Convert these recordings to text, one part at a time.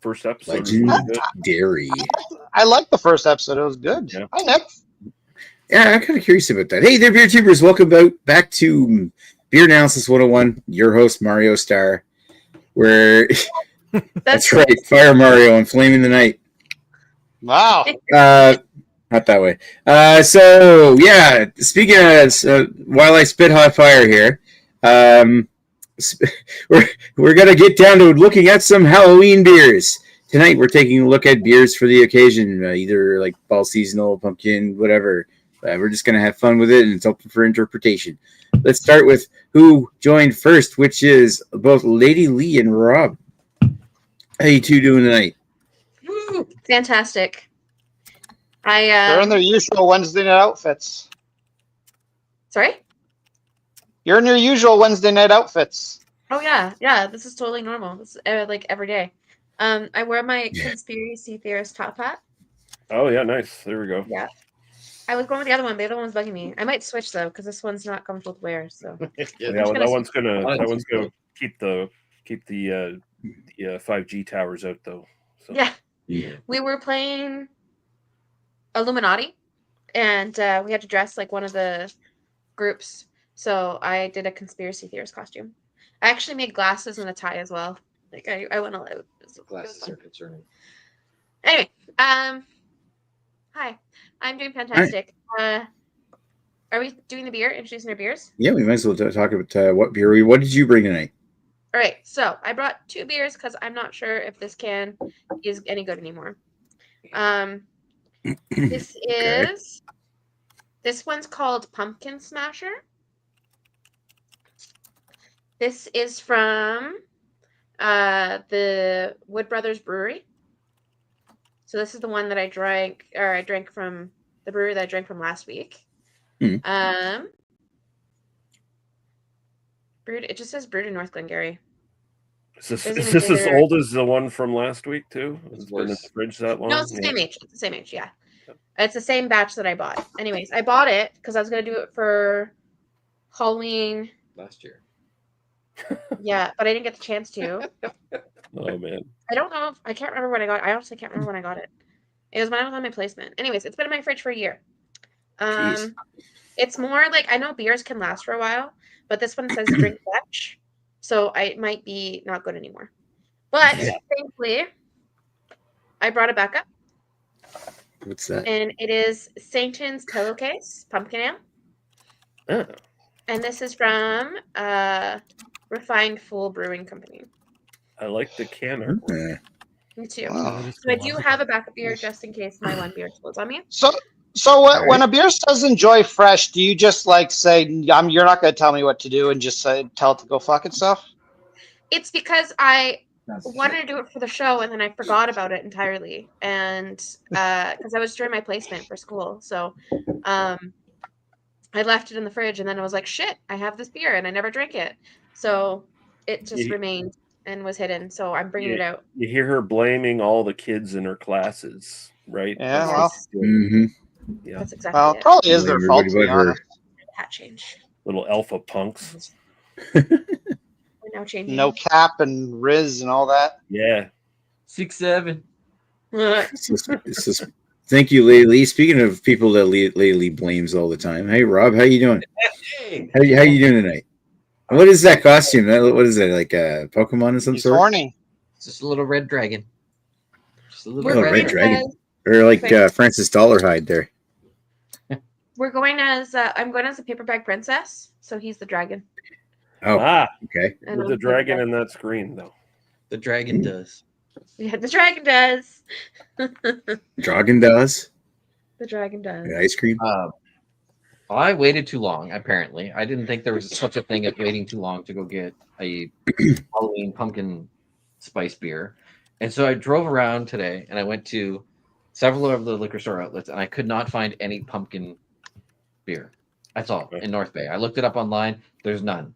first episode was really good. Legendary. I liked the first episode. It was good. Yeah. Hi, Nick. Yeah, I'm kind of curious about that. Hey there, beer tubers. Welcome back to Beer Analysis 101. Your host, Mario Star. Where that's right, Fire Mario and Flame in the Night. Wow. Not that way. So yeah, speaking of while I spit hot fire here, we're gonna get down to looking at some Halloween beers tonight. We're taking a look at beers for the occasion, either like fall seasonal, pumpkin, whatever. We're just gonna have fun with it, and it's open for interpretation. Let's start with who joined first, which is both Lady Lee and Rob. How you two doing tonight? Fantastic. They're in their usual Wednesday night outfits. Sorry? You're in your usual Wednesday night outfits. Oh yeah. This is totally normal. This is like every day. I wear my conspiracy theorist top hat. Oh yeah, nice. There we go. Yeah. I was going with the other one. The other one's bugging me. I might switch though, because this one's not comfortable to wear. So that one's gonna keep the 5G towers out though. So. Yeah. We were playing Illuminati, and we had to dress like one of the groups. So I did a conspiracy theorist costume. I actually made glasses and a tie as well. Like I went all out. Glasses are concerning. Anyway, hi. I'm doing fantastic. Are we doing the beer? Introducing our beers? Yeah, we might as well talk about what beer. What did you bring tonight? All right, so I brought 2 beers because I'm not sure if this can is any good anymore. This is this one's called Pumpkin Smasher. This is from the Wood Brothers Brewery. So this is the one that I drank from the brewery that I drank from last week. Brewed. It just says brewed in North Glengarry. Is this as old as the one from last week too? It's been in the fridge that long? No, it's the same age. It's the same age, yeah. It's the same batch that I bought. Anyways, I bought it because I was gonna do it for Halloween last year. Yeah, but I didn't get the chance to. Oh man. I don't know. I can't remember when I got it. I honestly can't remember when I got it. It was when I was on my placement. Anyways, it's been in my fridge for a year. It's more like, I know beers can last for a while, but this one says drink fetch, so it might be not good anymore. But thankfully, I brought it back up. What's that? And it is Satan's Pillowcase Pumpkin Ale. Oh. And this is from Refined Fool Brewing Company. I like the can artwork. Me too. So I do have a backup beer just in case my one beer explodes on me. So when a beer says enjoy fresh, do you just like say, you're not going to tell me what to do and just tell it to go fuck itself? It's because I wanted to do it for the show and then I forgot about it entirely. And because I was during my placement for school. So I left it in the fridge and then I was like, shit, I have this beer and I never drank it. So it just remained and was hidden. So I'm bringing it out. You hear her blaming all the kids in her classes, right? Yeah, well. Yeah. That's exactly it probably is their fault, to be honest. Hat change. Little alpha punks. We're now changing. No cap and Riz and all that. Yeah. 6'7". Thank you, Lee. Speaking of people that Lee blames all the time. Hey, Rob, how you doing? Hey. How you doing tonight? What is that costume? What is that, like a Pokemon of some He's sort? horny. It's just a little red dragon. Just a little red dragon. Or like Francis Dollarhide there. We're going as I'm going as a paper bag princess, so he's the dragon. Oh, okay. With the dragon in that screen, though. The dragon does. Yeah, the dragon does. Dragon does. The dragon does. Ice cream. I waited too long. Apparently, I didn't think there was such a thing as waiting too long to go get a Halloween pumpkin spice beer, and so I drove around today and I went to several of the liquor store outlets and I could not find any pumpkin beer. That's all in North Bay. I looked it up online. There's none,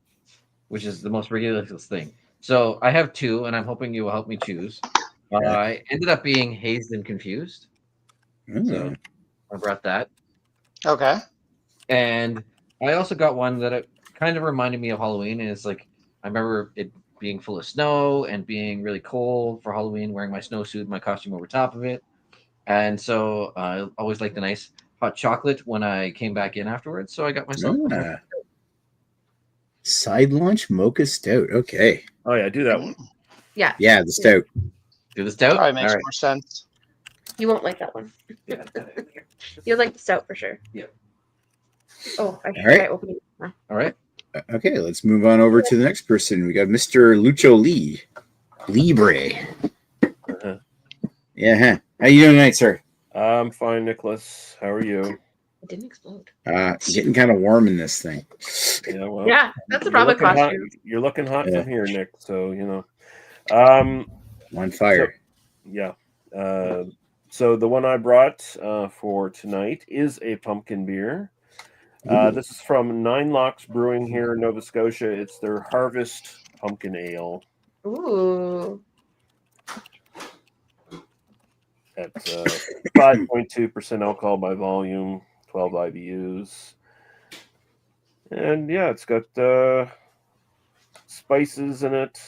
which is the most ridiculous thing. So I have 2, and I'm hoping you will help me choose. I ended up being hazed and confused, so I brought that. Okay. And I also got one that it kind of reminded me of Halloween, and it's like I remember it being full of snow and being really cold for Halloween, wearing my snowsuit, my costume over top of it. And so I always liked the nice hot chocolate when I came back in afterwards. So I got myself a side launch mocha stout. Okay. Oh yeah, do that one. Yeah. Yeah, the stout. do the stout. Probably makes All right. more sense. You won't like that one. Yeah. You'll like the stout for sure. Yeah. Oh, I should right. try opening it. All right. Okay, let's move on over to the next person. We got Mr. Lucho Lee. Libre. Uh-huh. Yeah. Huh. How you doing tonight, sir? I'm fine, Nicholas. How are you? It didn't explode. Getting kind of warm in this thing. Yeah, well, Yeah, that's a you're problem looking hot- costume. You're looking hot Yeah. from here, Nick. So On fire. yeah. So the one I brought for tonight is a pumpkin beer. This is from Nine Locks Brewing here in Nova Scotia. It's their Harvest Pumpkin Ale. Ooh. At 5.2% alcohol by volume, 12 IBUs. And yeah, it's got spices in it.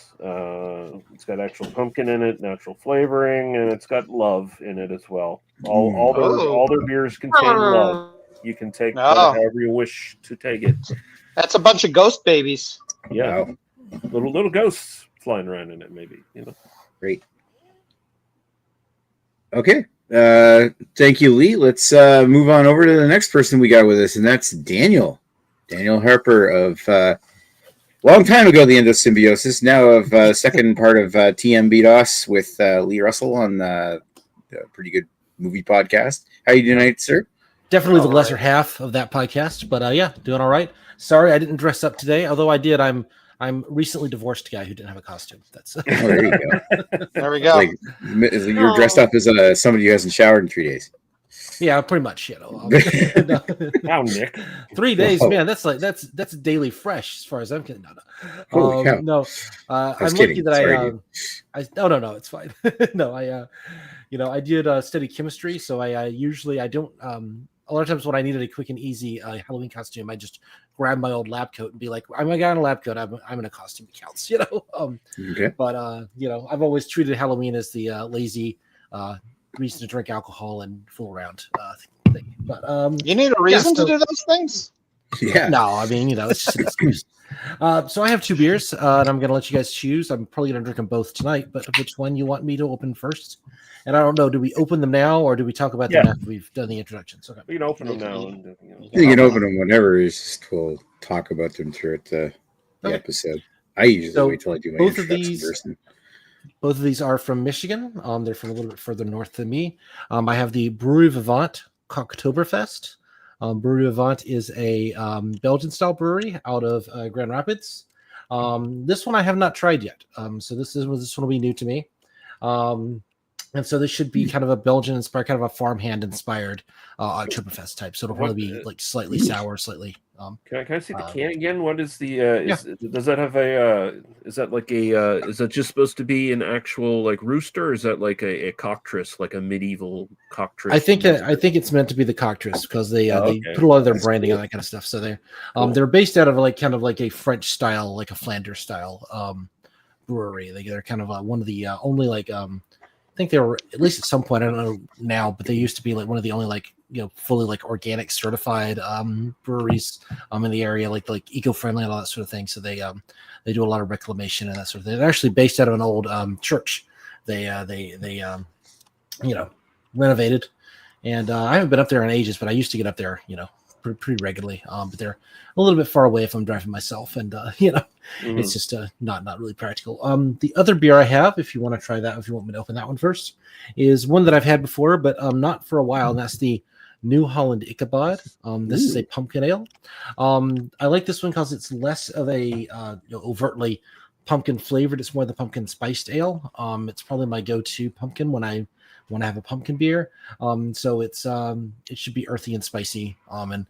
It's got actual pumpkin in it, natural flavoring, and it's got love in it as well. All their beers contain love. You can take however you wish to take it. That's a bunch of ghost babies. Yeah, Wow. little ghosts flying around in it, maybe. Great. Okay. Thank you, Lee. Let's move on over to the next person we got with us, and that's Daniel. Daniel Harper of long time ago, the Endosymbiosis, now of second part of TM BDOS with Lee Russell on the pretty good movie podcast. How are you doing tonight, sir? Definitely the lesser half of that podcast, but yeah, doing all right. Sorry, I didn't dress up today, although I did. I'm recently divorced guy who didn't have a costume. That's there you go. There we go. Like, you're dressed up as somebody who hasn't showered in 3 days. yeah, pretty much. Wow, Nick. 3 days, Whoa. man. That's daily fresh as far as I'm concerned. Holy cow. No, was I'm lucky kidding. that Sorry, no, it's fine. No, I did study chemistry, so I usually don't. A lot of times when I needed a quick and easy Halloween costume, I just grab my old lab coat and be like, I'm a guy in a lab coat. I'm in a costume that counts, Okay. But I've always treated Halloween as the lazy reason to drink alcohol and fool around thing. But You need a reason to do those things? Yeah. no, I mean, it's just an excuse. So I have 2 beers, and I'm going to let you guys choose. I'm probably going to drink them both tonight, but which one you want me to open first? And I don't know, do we open them now or do we talk about them after we've done the introductions? Okay. We can open them now. And, You can open them whenever. We'll talk about them throughout the episode. I usually wait till I do my both of introduction these. first. Both of these are from Michigan. They're from a little bit further north than me. I have the Brewery Vivant Cocktoberfest. Brewery Vivant is a Belgian-style brewery out of Grand Rapids. This one I have not tried yet. So this one will be new to me. And so this should be kind of a Belgian-inspired, kind of a farmhand-inspired Oktoberfest type. So it'll probably be like slightly sour, slightly. Can I see the can again? What is the? Does that have a? Is that like a? Is that just supposed to be an actual like rooster? Or is that like a cocktris, like a medieval cocktris? I think it's meant to be the cocktris because they put a lot of their branding on that kind of stuff. So they're based out of like kind of like a French style, like a Flanders style brewery. They're kind of one of the only like I think they were, at least at some point, I don't know now, but they used to be like one of the only like fully like organic certified breweries in the area, like eco-friendly and all that sort of thing. So they do a lot of reclamation and that sort of thing. They're actually based out of an old church. They renovated, and I haven't been up there in ages, but I used to get up there pretty regularly. But they're a little bit far away if I'm driving myself, and it's just not really practical. The other beer I have, if you want to try that, if you want me to open that one first, is one that I've had before, but not for a while, and that's the New Holland Ichabod. This is a pumpkin ale. I like this one because it's less of a overtly pumpkin flavored. It's more the pumpkin spiced ale. It's probably my go-to pumpkin when I have a pumpkin beer. So it should be earthy and spicy, and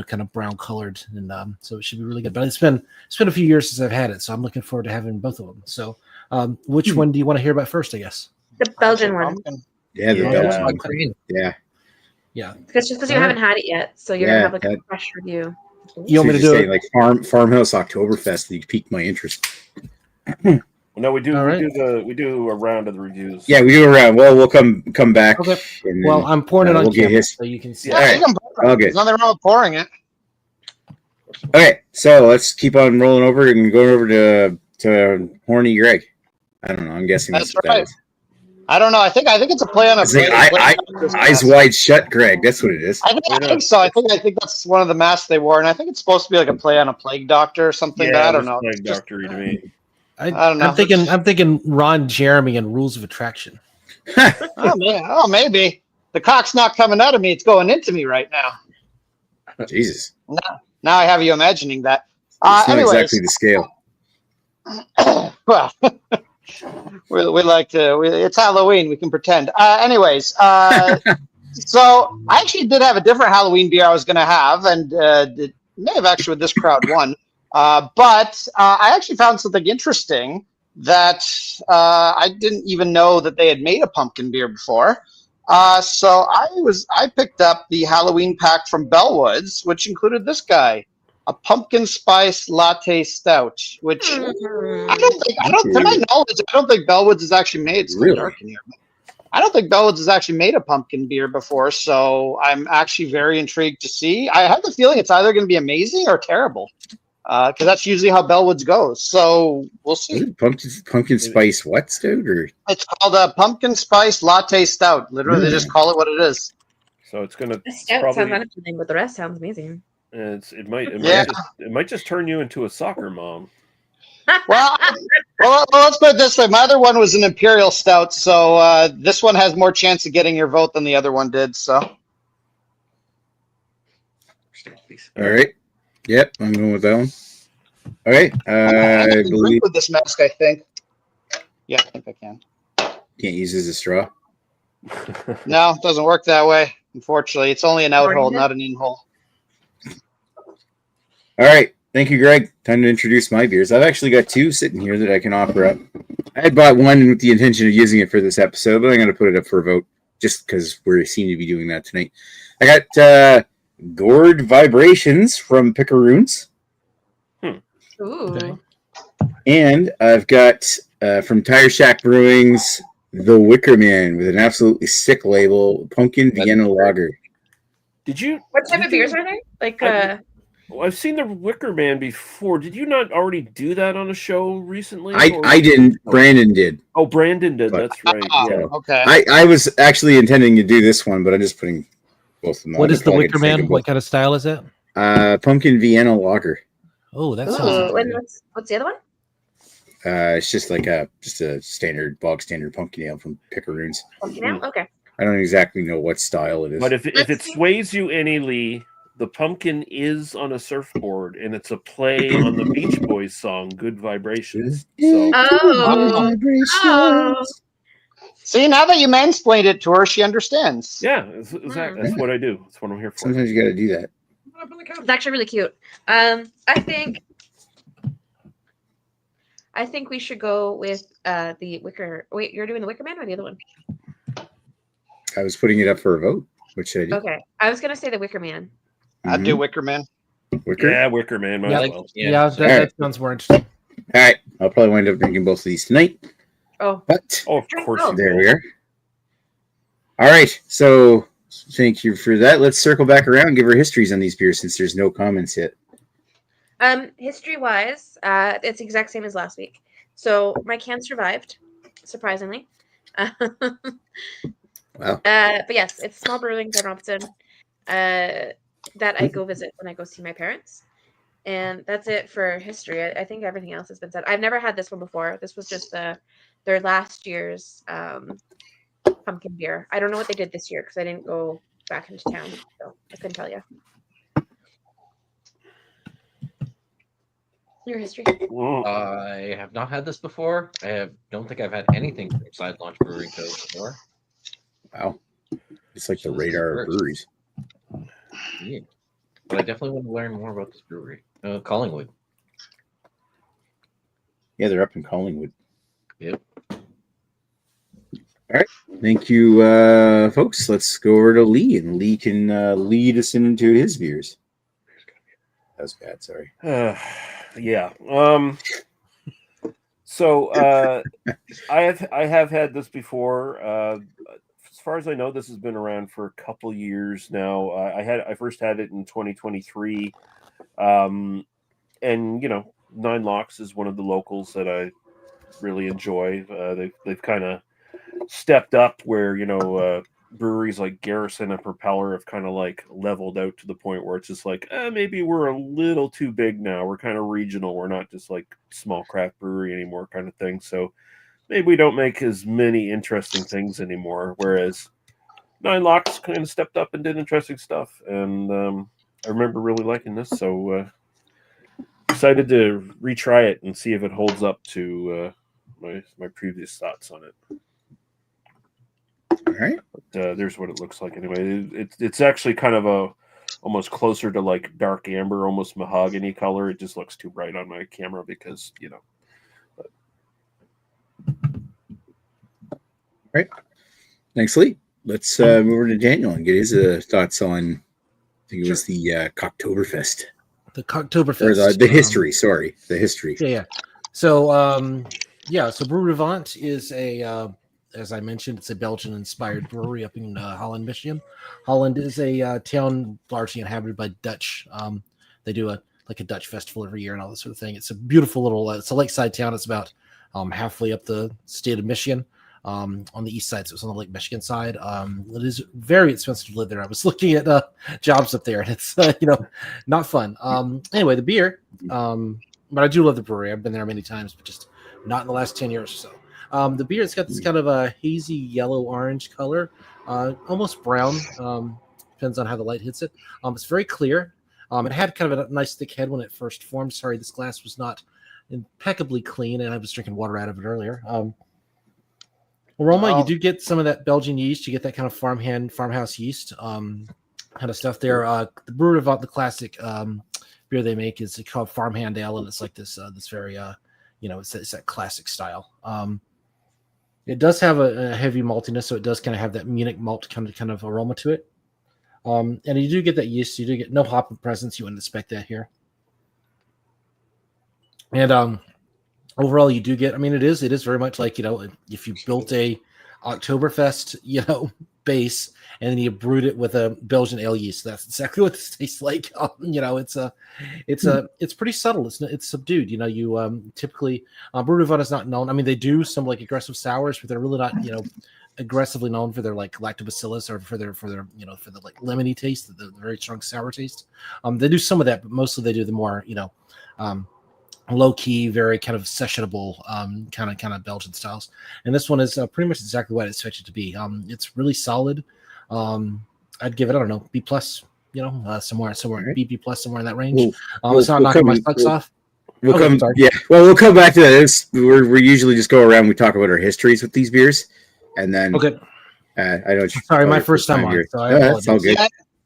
kind of brown colored, and so it should be really good. But it's been a few years since I've had it, so I'm looking forward to having both of them. So which one do you want to hear about first, I guess? The Belgian one. Yeah, the Belgian one. Yeah. It's just because you haven't had it yet, so you're gonna have like a fresh review. You want me to do it like Farmhouse Oktoberfest? You piqued my interest. No, we do. All right. We do a round of the reviews. Yeah, we do a round. Well, we'll come back. Okay. And Well, then, I'm pouring it on we'll get camera, his. so you can see. Yeah, All you right. can pour it. Okay. There's nothing wrong with pouring it. Okay, so let's keep on rolling over and going over to Horny Greg. I don't know. I'm guessing That's what right. that is. I don't know. I think it's a play on a It's like Blade eyes wide shut, Greg. That's what it is. I think so. I think that's one of the masks they wore, and I think it's supposed to be like a play on a plague doctor or something. Yeah, but I it don't was know. Plague It's just- Doctor to me. I don't know. I'm thinking Ron Jeremy and Rules of Attraction. Oh, man. Oh, maybe the cock's not coming out of me; it's going into me right now. Jesus. Now I have you imagining that. It's not Anyways, exactly the scale. well, we like to. It's Halloween. We can pretend. Anyways, so I actually did have a different Halloween beer I was going to have, and it may have actually with this crowd won. But I actually found something interesting that I didn't even know that they had made a pumpkin beer before. So I picked up the Halloween pack from Bellwoods, which included this guy, a pumpkin spice latte stout, which I don't, to my knowledge, I don't think Bellwoods has actually made. It's Really? dark in here. I don't think Bellwoods has actually made a pumpkin beer before, so I'm actually very intrigued to see. I have the feeling it's either going to be amazing or terrible, because that's usually how Bellwoods goes. So we'll Is see. it pumpkin spice what stout or It's called a pumpkin spice latte stout. Literally, they just call it what it is. So it's gonna The stout probably. sounds unappealing, but the rest sounds amazing. It might Yeah. might just turn you into a soccer mom. Well, let's put it this way. My other one was an imperial stout, so this one has more chance of getting your vote than the other one did. So all right? Yep, I'm going with that one. All right. I I can believe drink with this mask. I think. Yeah, I think I can. can't use as a straw. No, it doesn't work that way. Unfortunately, it's only an out hole, not an in hole. All right. Thank you, Greg. Time to introduce my beers. I've actually got two sitting here that I can offer up. I had bought one with the intention of using it for this episode, but I'm going to put it up for a vote just because we seem to be doing that tonight. I got Gourd Vibrations from Picaroons. Ooh. Okay. And I've got from Tire Shack Brewing's The Wicker Man with an absolutely sick label, Pumpkin Vienna Lager. Did you? What type did of beers are they? Like, Well, I've seen the Wicker Man before. Did you not already do that on a show recently? I didn't. Brandon did. Oh, Brandon did. But- That's right. Oh, Yeah. okay. I was actually intending to do this one, but I'm just putting both of them on. What is the Probably Wicker gonna take Man? them What kind of style is it? both. Pumpkin Vienna Lager. Oh, that ooh, sounds and good. what's the other one? It's just like a standard bog standard pumpkin ale from Picaroons. Pumpkin ale? Okay. I don't exactly know what style it is. But if it sways you any, Lee, the pumpkin is on a surfboard, and it's a play on the Beach Boys song "Good Vibrations." So Oh. Oh. See, now that you mansplained it to her, she understands. yeah, that's what I do. That's what I'm here for. Sometimes you got to do that. It's actually really cute. I think we should go with the Wicker. Wait, you're doing the Wicker Man or the other one? I was putting it up for a vote. What should I do? Okay, I was gonna say the Wicker Man. I'd do Wicker Man. Wicker? Yeah, Wicker Man. Might Yeah. as well. Yeah, All that sounds more interesting. All right. I'll probably wind up drinking both of these tonight. Oh, But Oh, of course. You there will. we are. All right. So thank you for that. Let's circle back around and give our histories on these beers since there's no comments yet. history-wise, it's the exact same as last week. So my can survived, surprisingly. Wow. But yes, it's small brewing in Robinson that I go visit when I go see my parents. And that's it for history. I think everything else has been said. I've never had this one before. This was just their last year's pumpkin beer. I don't know what they did this year because I didn't go back into town, so I couldn't tell you. Your history. I have not had this before. Don't think I've had anything from Side Launch Brewing Co. before. Wow. It's like the So this is radar of first. breweries. Yeah. But I definitely want to learn more about this brewery. Collingwood. Yeah, they're up in Collingwood. Yep. All right. Thank you, folks. Let's go over to Lee, and Lee can lead us into his beers. That was bad. Sorry. Yeah. So I have had this before. As far as I know, this has been around for a couple years now. I first had it in 2023, and Nine Locks is one of the locals that I really enjoy. They've kind of stepped up where breweries like Garrison and Propeller have kind of like leveled out to the point where it's just like maybe we're a little too big now. We're kind of regional. We're not just like small craft brewery anymore, kind of thing. So maybe we don't make as many interesting things anymore. Whereas Nine Locks kind of stepped up and did interesting stuff, and I remember really liking this. So excited to retry it and see if it holds up to my previous thoughts on it. All right. But, there's what it looks like anyway. It's actually kind of almost closer to like dark amber, almost mahogany color. It just looks too bright on my camera because All right. Thanks, Lee. Let's move over to Daniel and get his thoughts on. I think it was the Cocktoberfest. The Cocktoberfest. Or the history. Sorry, the history. Yeah. So so Brew Revant is as I mentioned, it's a Belgian-inspired brewery up in Holland, Michigan. Holland is a town largely inhabited by Dutch. They do a Dutch festival every year and all this sort of thing. It's a beautiful little. It's a lakeside town. It's about halfway up the state of Michigan. On the east side, so it's on the Lake Michigan side. It is very expensive to live there. I was looking at jobs up there, and it's not fun. Anyway, the beer, but I do love the brewery. I've been there many times, but just not in the last 10 years or so. The beer, it's got this kind of a hazy yellow-orange color, almost brown. Depends on how the light hits it. It's very clear. It had kind of a nice thick head when it first formed. Sorry, this glass was not impeccably clean, and I was drinking water out of it earlier. Aroma, you do get some of that Belgian yeast. You get that kind of farmhouse yeast kind of stuff there. The Brew Revant, the classic beer they make is called Farmhand Ale, and it's like this very it's that classic style. It does have a heavy maltiness, so it does kind of have that Munich malt kind of aroma to it. And you do get that yeast. You do get no hop presence. You wouldn't expect that here. And overall, you do get. I mean, it is very much like if you built a Oktoberfest base and then you brewed it with a Belgian ale yeast. That's exactly what this tastes like. It's pretty subtle. It's subdued. You typically Brew Revant is not known. I mean, they do some like aggressive sours, but they're really not aggressively known for their like lactobacillus or for their for the like lemony taste, the very strong sour taste. They do some of that, but mostly they do the more low key, very kind of sessionable kind of Belgian styles. And this one is pretty much exactly what I expected it to be. It's really solid. I'd give it, I don't know, B plus, somewhere right. B plus, somewhere in that range. It's not knocking my socks off. We'll come back to that. We usually just go around. We talk about our histories with these beers, and then okay. I know. Sorry, my first time on. So that's all good.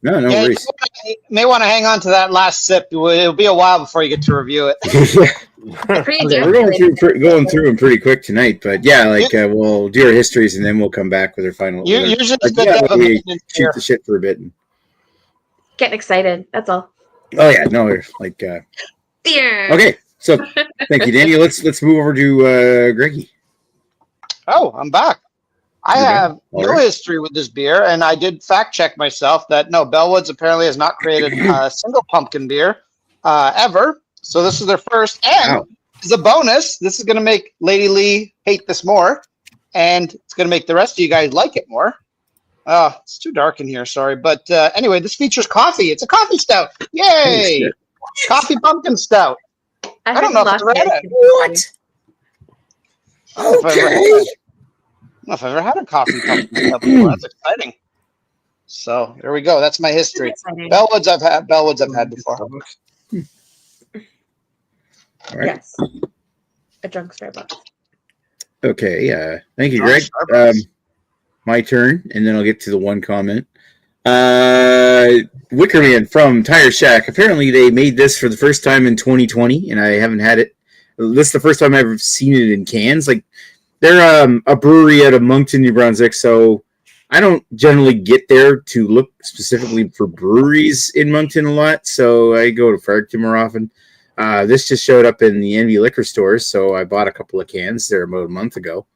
No worries. You may want to hang on to that last sip. It'll be a while before you get to review it. We're going through them pretty quick tonight, but we'll do our histories and then we'll come back with our final. Usually, we shoot the shit for a bit. Getting excited. That's all. Oh yeah, no, we're like. Beer. Okay, so thank you, Danny. Let's move over to Greggy. Oh, I'm back. I have no history with this beer, and I did fact check myself that no, Bellwoods apparently has not created a single pumpkin beer ever. So this is their first, and as a bonus, this is going to make Lady Lee hate this more, and it's going to make the rest of you guys like it more. It's too dark in here, sorry. But anyway, this features coffee. It's a coffee stout. Yay! Coffee pumpkin stout. I don't know if I've ever had it. What? Okay. I don't know if I've ever had a coffee pumpkin stout before. That's exciting. So there we go. That's my history. Bellwoods I've had before. All right. Yes. A drunk Starbucks. Okay. Thank you, Greg. My turn, and then I'll get to the one comment. Wickerman from Tire Shack. Apparently, they made this for the first time in 2020, and I haven't had it. This is the first time I've ever seen it in cans. Like, they're a brewery out of Moncton, New Brunswick, so I don't generally get there to look specifically for breweries in Moncton a lot, so I go to Fredericton more often. This just showed up in the Envy liquor stores, so I bought a couple of cans there about a month ago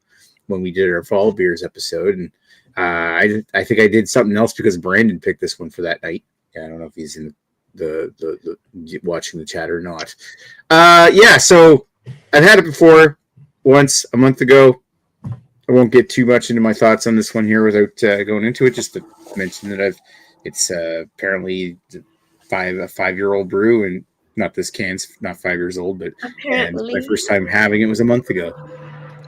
when we did our fall beers episode, and I think I did something else because Brandon picked this one for that night. Yeah, I don't know if he's in the watching the chat or not. Yeah, so I've had it before once a month ago. I won't get too much into my thoughts on this one here without going into it. Just to mention that it's apparently a 5-year-old brew, and not this can's not 5 years old, but and my first time having it was a month ago.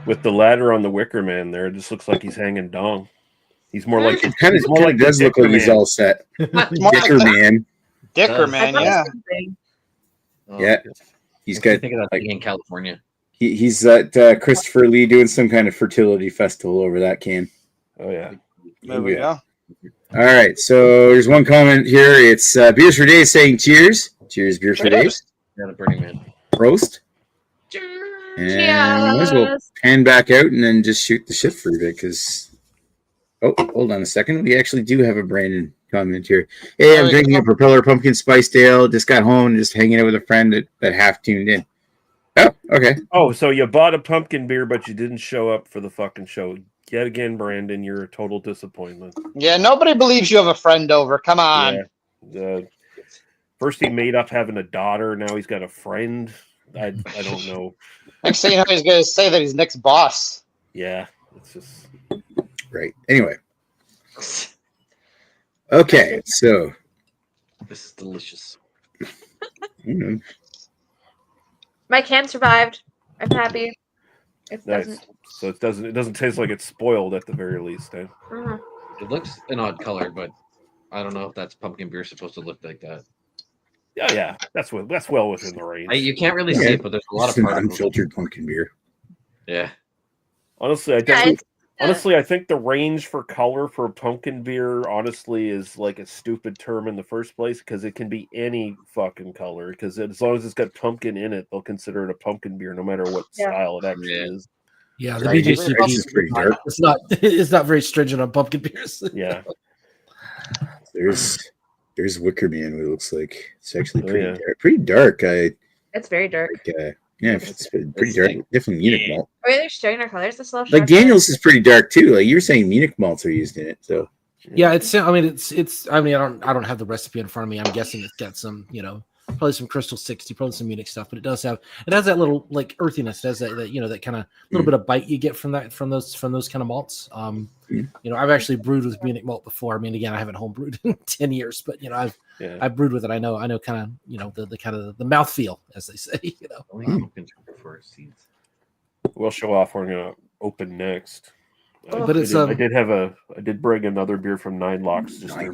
With the ladder on the Wicker Man there, it just looks like he's hanging dong. He's more like It kind of does look like he's all set. Dicker Man. Dicker Man, yeah. Oh, Yeah. He's got thinking of like in California. he's at Christopher Lee doing some kind of fertility festival over that can. Oh yeah. There we go. All right, so there's one comment here. It's Beers for Days saying cheers. Cheers, Beers for Days. Yeah, the Burning Man. Roast. And we might as well pan back out and then just shoot the shit for a bit because. Oh, hold on a second. We actually do have a Brandon comment here. Hey, I'm drinking a Propeller Pumpkin Spiced Ale. Just got home and just hanging out with a friend that half tuned in. Oh, okay. Oh, so you bought a pumpkin beer, but you didn't show up for the fucking show. Yet again, Brandon, you're a total disappointment. Yeah, nobody believes you have a friend over. Come on. Yeah. First he made up having a daughter. Now he's got a friend. I don't know. Next thing you know, he's going to say that he's Nick's boss. Yeah, it's just right. Anyway. Okay, so this is delicious. My can survived. I'm happy. It nice. doesn't. So it doesn't taste like it's spoiled at the very least. Eh? It looks an odd color, but I don't know if that's pumpkin beer supposed to look like that. Yeah, that's well within the range. You can't really see it, but there's a lot of particles. Unfiltered pumpkin beer. Yeah. Honestly, I think the range for color for pumpkin beer, honestly, is like a stupid term in the first place because it can be any fucking color. Because as long as it's got pumpkin in it, they'll consider it a pumpkin beer, no matter what style it actually is. Yeah, the Right. BJCP is pretty dark. It's not very stringent on pumpkin beers. Yeah. There's Wicker Man. What it looks like it's actually pretty dark. It's very dark. Yeah, it's pretty dark. Definitely Munich malt. Are there strainer colors? This little Like Daniel's is pretty dark too. Like you were saying, Munich malts are used in it. So yeah, it's. I mean, I don't have the recipe in front of me. I'm guessing it's got some, probably some Crystal 60, probably some Munich stuff, but it has that little like earthiness. It has that that kind of little bit of bite you get from those kind of malts. I've actually brewed with Munich malt before. I mean, again, I haven't home brewed in 10 years, but I've brewed with it. I know kind of the kind of the mouthfeel, as they say. We'll show off. We're gonna open next. But it's I did bring another beer from Nine Locks, just their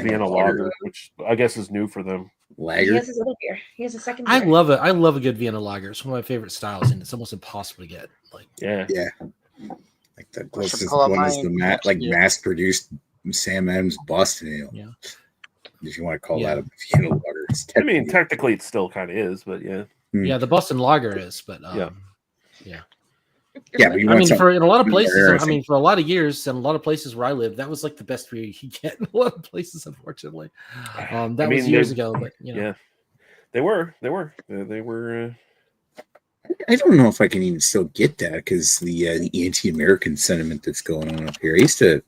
Vienna lager, which I guess is new for them. Lager. He has his other beer. He has a second beer. I love it. I love a good Vienna lager. It's one of my favorite styles, and it's almost impossible to get. Like yeah. Like the closest one is the mass-produced Sam Adams Boston Ale. Yeah. If you want to call that a Vienna lager. I mean, technically, it still kind of is, but yeah. Yeah, the Boston Lager is, but yeah. But I mean, for a lot of places, I mean, for a lot of years and a lot of places where I lived, that was like the best beer you could get in a lot of places, unfortunately. That was years ago, but yeah, they were. I don't know if I can even still get that because the anti-American sentiment that's going on up here. I used to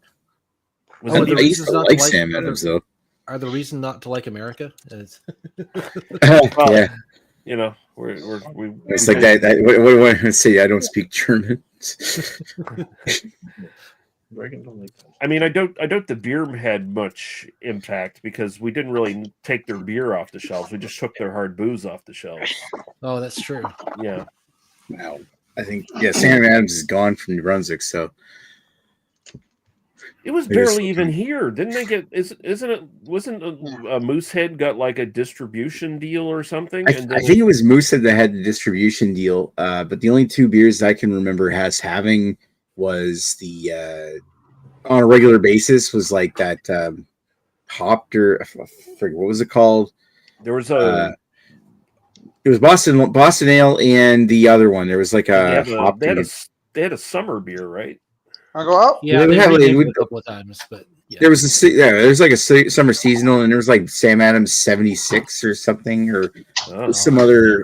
like Sam Adams though. Are the reason not to like America? Yeah. It's like that. What do I want to say? I don't speak German. I mean, I doubt the beer had much impact because we didn't really take their beer off the shelves. We just took their hard booze off the shelves. Oh, that's true. Yeah. Wow. I think Sam Adams is gone from New Brunswick, so it was barely even here. Didn't they get? Wasn't a Moosehead got like a distribution deal or something? I think it was Moosehead that had the distribution deal. But the only two beers I can remember having was the on a regular basis was like that hopped or I forget what was it called. There was it was Boston Ale and the other one. There was like a they had a summer beer, right? Want to go out? Yeah, They they have, like, renamed it with a couple of times, but yeah. There's like a summer seasonal, and there was like Sam Adams 76 or something, or Oh. some other.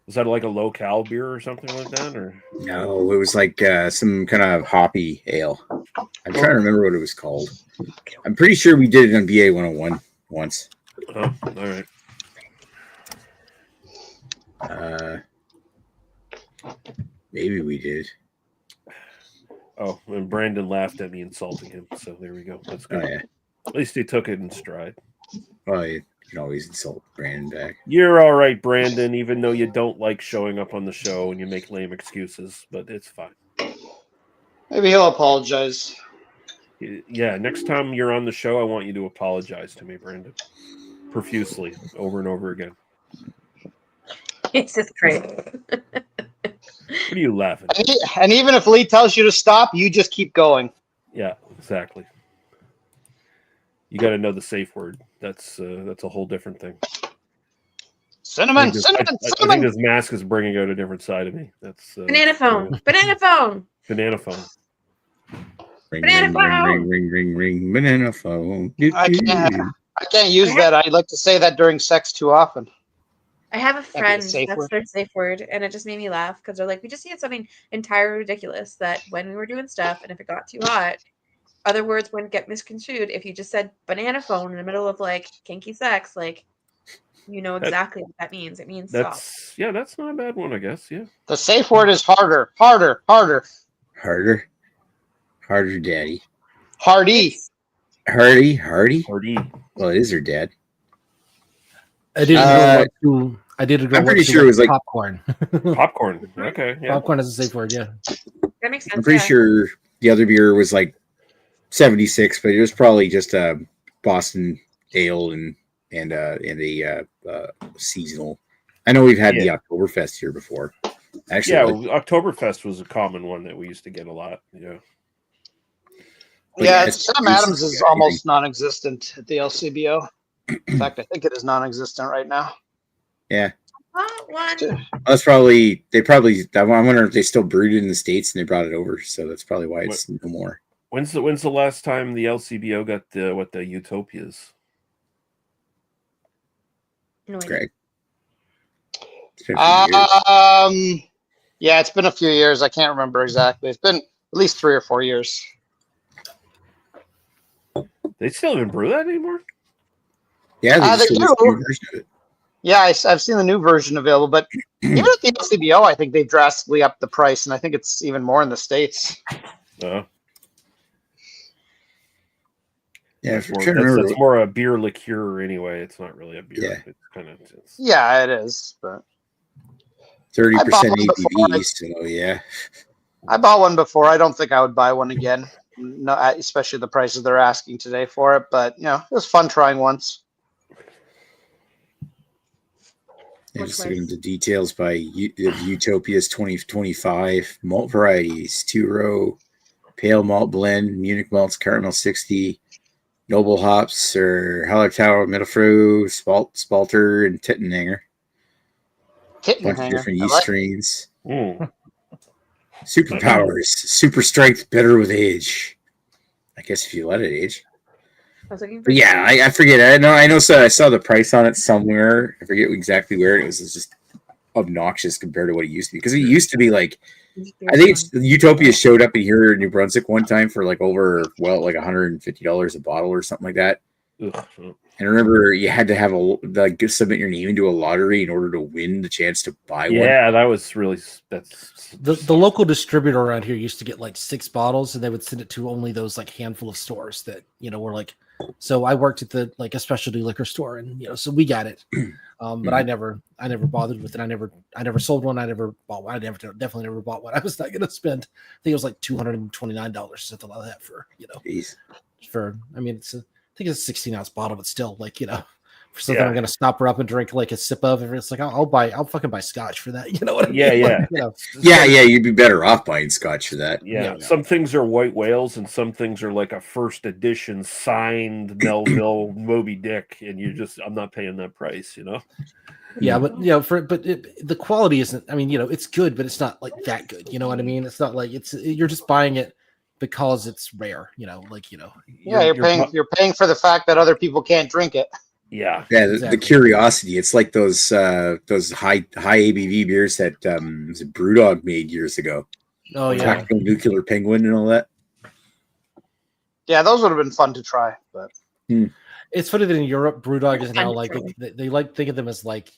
Is that like a low-cal beer or something like that? Or No, it was like some kind of hoppy ale. I'm trying to remember what it was called. I'm pretty sure we did it on BA101 once. oh, all right. Maybe we did. Oh, and Brandon laughed at me insulting him. So there we go. That's good. Oh yeah. At least he took it in stride. Well, you can always insult Brandon back. You're all right, Brandon, even though you don't like showing up on the show and you make lame excuses, but it's fine. Maybe he'll apologize. Yeah, next time you're on the show, I want you to apologize to me, Brandon. Profusely, over and over again. It's just great. What are you laughing at? And even if Lee tells you to stop, you just keep going. Yeah, exactly. You got to know the safe word. That's a whole different thing. Cinnamon. I think this mask is bringing out a different side of me. That's Banana phone. Banana phone. Banana phone. Ring, Banana phone. ring, banana phone. I can't use that. I like to say that during sex too often. I have a friend safe that's word. their safe word, and it just made me laugh because they're like, we just needed something entirely ridiculous that when we were doing stuff, and if it got too hot, other words wouldn't get misconstrued. If you just said banana phone in the middle of like kinky sex, like you know exactly what that means. It means stop. That's not a bad one, I guess. Yeah. The safe word is harder, harder, harder. Harder, daddy. Hardy. Hardy. Well, it is her dad. I didn't I'm pretty sure it was like popcorn. Popcorn. Okay. Yeah. Popcorn is a safe word. Yeah. That makes sense. I'm pretty sure the other beer was like 76, but it was probably just a Boston ale and a seasonal. I know we've had the Oktoberfest here before. Actually, Oktoberfest was a common one that we used to get a lot. Yeah. Yeah, Sam Adams is almost non-existent at the LCBO. In fact, I think it is non-existent right now. Yeah. One. That's probably I wonder if they still brewed it in the States and they brought it over, so that's probably why it's no more. When's the last time the LCBO got the Utopias? No, Greg. Yeah, it's been a few years. I can't remember exactly. It's been at least 3 or 4 years. They still haven't brewed that anymore? Yeah, they do. do. Yeah, I've seen the new version available, but even at the LCBO, I think they drastically upped the price, and I think it's even more in the States. Yeah, that's more a beer liqueur anyway. It's not really a beer. Yeah. It's kind of. Yeah, it is, but 30% ABV. So yeah, I bought one before. I don't think I would buy one again. No, especially the prices they're asking today for it. But it was fun trying once. And just looking into details by Utopia's 2025 malt varieties: 2-row, pale malt blend, Munich malts, caramel 60, noble hops, or Hallertau, Mittelfrüh, Spalter, and Tittenhanger. A bunch of different yeast strains. Superpowers, super strength, bitter with age. I guess if you let it age. But yeah, I forget. I know. So I saw the price on it somewhere. I forget exactly where it was. It's just obnoxious compared to what it used to be. Because it used to be like, I think Utopia showed up in here in New Brunswick one time for like like $150 a bottle or something like that. Ugh. And I remember you had to have submit your name into a lottery in order to win the chance to buy one. Yeah, that was really the local distributor around here used to get like 6 bottles, and they would send it to only those like handful of stores that were like. So I worked at a specialty liquor store, and so we got it. But I never bothered with it. I never sold one. I never bought one. Definitely never bought one. I was not going to spend. I think it was like $229, something like that for Jeez. for. I mean, I think it's a 16-ounce bottle, but still, like, for something I'm going to stop her up and drink like a sip of. It's like, I'll fucking buy scotch for that. You know what I mean? Yeah. Yeah. You'd be better off buying scotch for that. Yeah. Some things are white whales and some things are like a first edition signed Melville Moby Dick. And I'm not paying that price, Yeah, but the quality isn't. I mean, it's good, but it's not like that good. You know what I mean? It's not like you're just buying it because it's rare. Yeah, you're paying for the fact that other people can't drink it. Yeah. Yeah, the Exactly. curiosity. It's like those high ABV beers that was it Brewdog made years ago. Oh yeah, Tactical Nuclear Penguin and all that. Yeah, those would have been fun to try, but it's funny that in Europe, BrewDog is now I'm like trying. they like think of them as like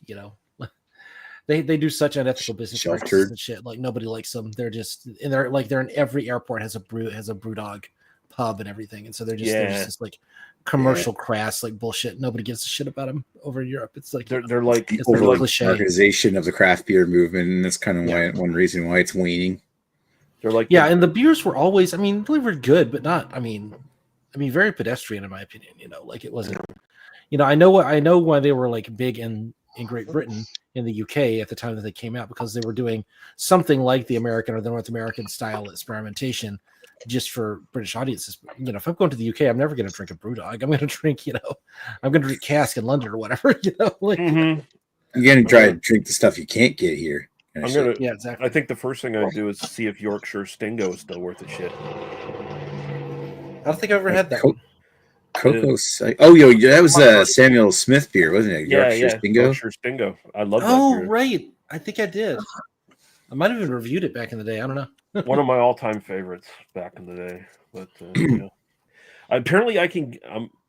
they do such unethical business Shelf practices turd. and shit. Like nobody likes them. They're just and they're in every airport has a BrewDog pub and everything, and so they're just this like commercial crass like bullshit. Nobody gives a shit about them over in Europe. It's like They're like it's Over like cliche. marketization of the craft beer movement, and that's kind of Yeah. one reason why it's waning. they're like And the beers were always, I mean, they were good, but not, I mean, very pedestrian in my opinion. Like it wasn't. I know why they were like big in Great Britain, in the UK at the time that they came out, because they were doing something like the American or the North American style experimentation just for British audiences. If I'm going to the UK, I'm never going to drink a BrewDog. I'm going to drink, I'm going to drink Cask in London or whatever. Like Mhm. You're gonna try to drink the stuff you can't get here. I'm gonna. yeah, exactly. I think the first thing I'd do is see if Yorkshire Stingo is still worth a shit. I don't think I've ever had that. Cocoa. That was Samuel Smith beer, wasn't it? Yorkshire Stingo. Yorkshire Stingo. I love that Oh, beer. right. I think I did. I might have even reviewed it back in the day. I don't know. One of my all-time favorites back in the day. But apparently I can.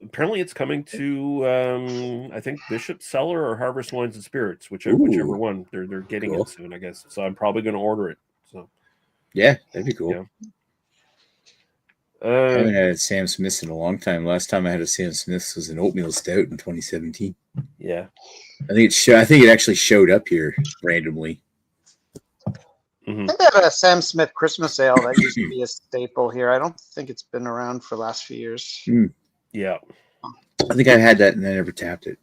Apparently it's coming to. I think Bishop Cellar or Harvest Wines and Spirits, whichever one. They're getting it soon, I guess. So I'm probably going to order it. So yeah, that'd be cool. Yeah. I haven't had Sam Smith in a long time. Last time I had a Sam Smith was an oatmeal stout in 2017. Yeah, I think it actually showed up here randomly. Mm-hmm. I think they have a Sam Smith Christmas ale that used to be a staple here. I don't think it's been around for the last few years. Yeah. I think I had that and I never tapped it.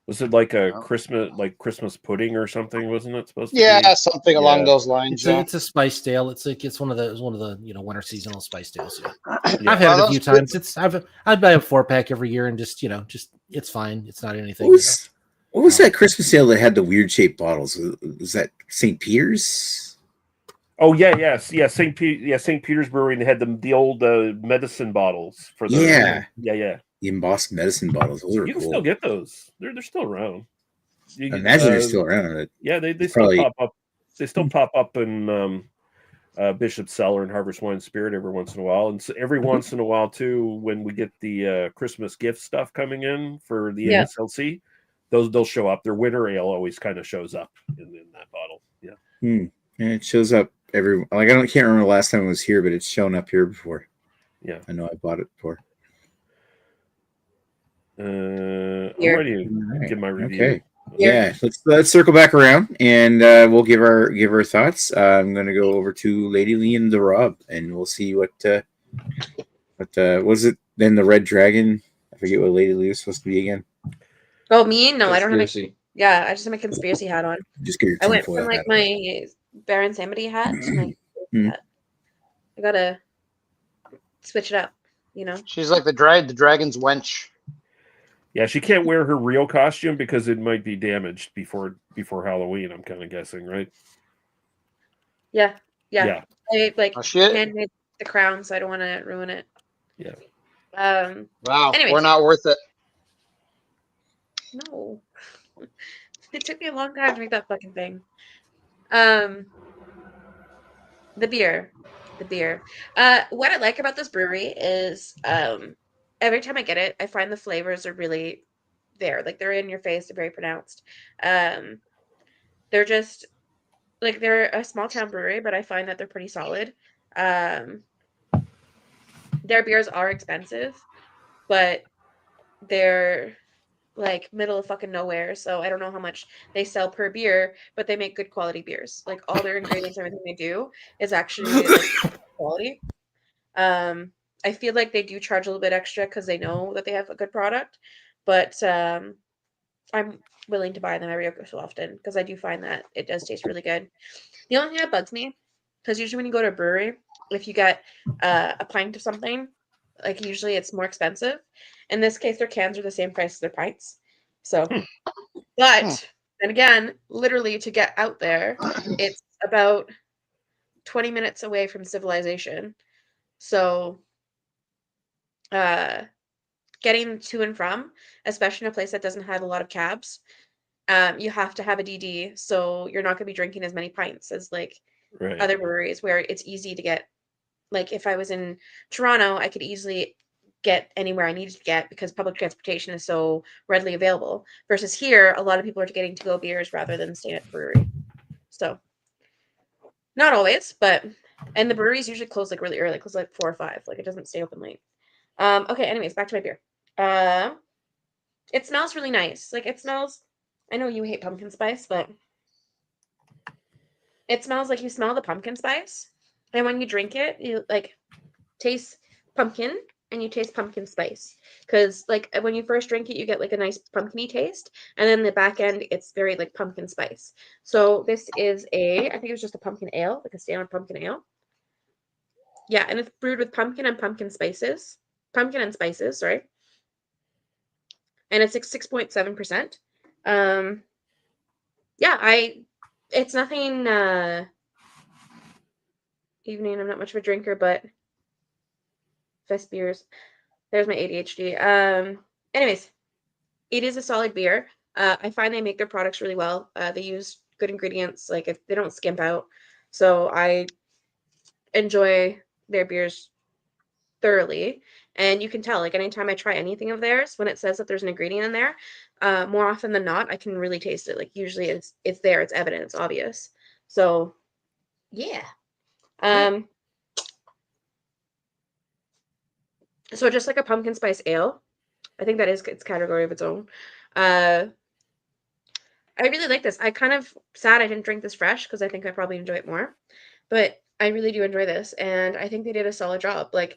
Was it like a Christmas pudding or something? Wasn't it supposed to be? Yeah, something along those lines. It's a spiced ale. It's one of the winter seasonal spiced ales. Yeah. Yeah. I've had it a few times. I'd buy a 4-pack every year and just it's fine. It's not anything. What was that Christmas ale that had the weird shaped bottles? Was that St. Peter's? Oh yeah, St. Peter's Brewery. And they had the old medicine bottles for the the embossed medicine bottles. Those are you can cool. still get those. They're still around. I imagine they're still around. Yeah, they probably still pop up. They still pop up in Bishop Cellar and Harvest Wine Spirit every once in a while, and so every once in a while too, when we get the Christmas gift stuff coming in for the NSLC, they'll show up. Their winter ale always kind of shows up in that bottle. Yeah, and it shows up I can't remember the last time it was here, but it's shown up here before. Yeah, I know I bought it before. I'm ready to give my review. Okay. Yeah, let's circle back around and we'll give our thoughts. I'm going to go over to Lady Lee and the Rob, and we'll see what was it then the Red Dragon? I forget what Lady Lee was supposed to be again. Oh, me? No, I don't have Conspiracy. I just have my conspiracy hat on. Just get your I went tinfoil from hat on. my Baron Samedi hat to my hat. I gotta switch it up, She's like the dragon's wench. Yeah, she can't wear her real costume because it might be damaged before Halloween. I'm kind of guessing, right? Yeah. Yeah. I Shit. handmade the crown, so I don't want to ruin it. Yeah. Wow, anyways. we're not worth it. No. It took me a long time to make that fucking thing. The beer. What I like about this brewery is every time I get it, I find the flavors are really there. Like they're in your face, they're very pronounced. They're just like they're a small town brewery, but I find that they're pretty solid. Their beers are expensive, but they're like middle of fucking nowhere. So I don't know how much they sell per beer, but they make good quality beers. Like all their ingredients, everything they do is actually like, quality. I feel like they do charge a little bit extra because they know that they have a good product, but I'm willing to buy them every so often because I do find that it does taste really good. The only thing that bugs me, because usually when you go to a brewery, if you get a pint of something, like usually it's more expensive. In this case, their cans are the same price as their pints. So, but And again, literally to get out there, it's about 20 minutes away from civilization. So, getting to and from, especially in a place that doesn't have a lot of cabs, you have to have a DD. So you're not going to be drinking as many pints as like Right. other breweries where it's easy to get. Like if I was in Toronto, I could easily get anywhere I needed to get because public transportation is so readily available. Versus here, a lot of people are getting to go beers rather than staying at the brewery. So not always, but and the breweries usually close like really early, close like 4 or 5. Like it doesn't stay open late. Okay, anyways, back to my beer. It smells really nice. Like it smells, I know you hate pumpkin spice, but it smells like you smell the pumpkin spice. And when you drink it, you like taste pumpkin and you taste pumpkin spice. Because like when you first drink it, you get like a nice pumpkiny taste. And then the back end, it's very like pumpkin spice. So this is I think it was just a pumpkin ale, like a standard pumpkin ale. Yeah, and it's brewed with pumpkin and spices. Pumpkin and spices, sorry. And it's like 6.7%. Yeah, it's nothing evening. I'm not much of a drinker, but fest beers. There's my ADHD. Anyways, it is a solid beer. I find they make their products really well. They use good ingredients. Like if they don't skimp out. So I enjoy their beers thoroughly. And you can tell, like anytime I try anything of theirs, when it says that there's an ingredient in there, more often than not, I can really taste it. Like usually it's there, it's evident, it's obvious. So yeah. So just like a pumpkin spice ale, I think that is its category of its own. I really like this. I kind of sad I didn't drink this fresh because I think I probably enjoy it more. But I really do enjoy this, and I think they did a solid job. Like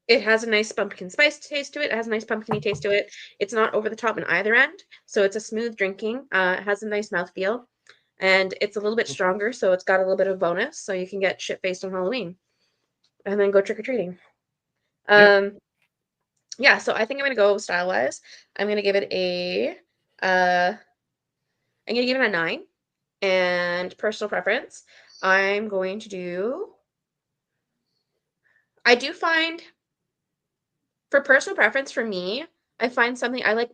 it has a nice pumpkin spice taste to it. It has a nice pumpkiny taste to it. It's not over the top on either end, so it's a smooth drinking. It has a nice mouthfeel, and it's a little bit stronger, so it's got a little bit of bonus, so you can get shit-faced on Halloween, and then go trick-or-treating. Yeah, so I think I'm gonna go style-wise. I'm gonna give it I'm gonna give it a 9, and personal preference, I'm going to do. I do find. For personal preference, for me, I find something I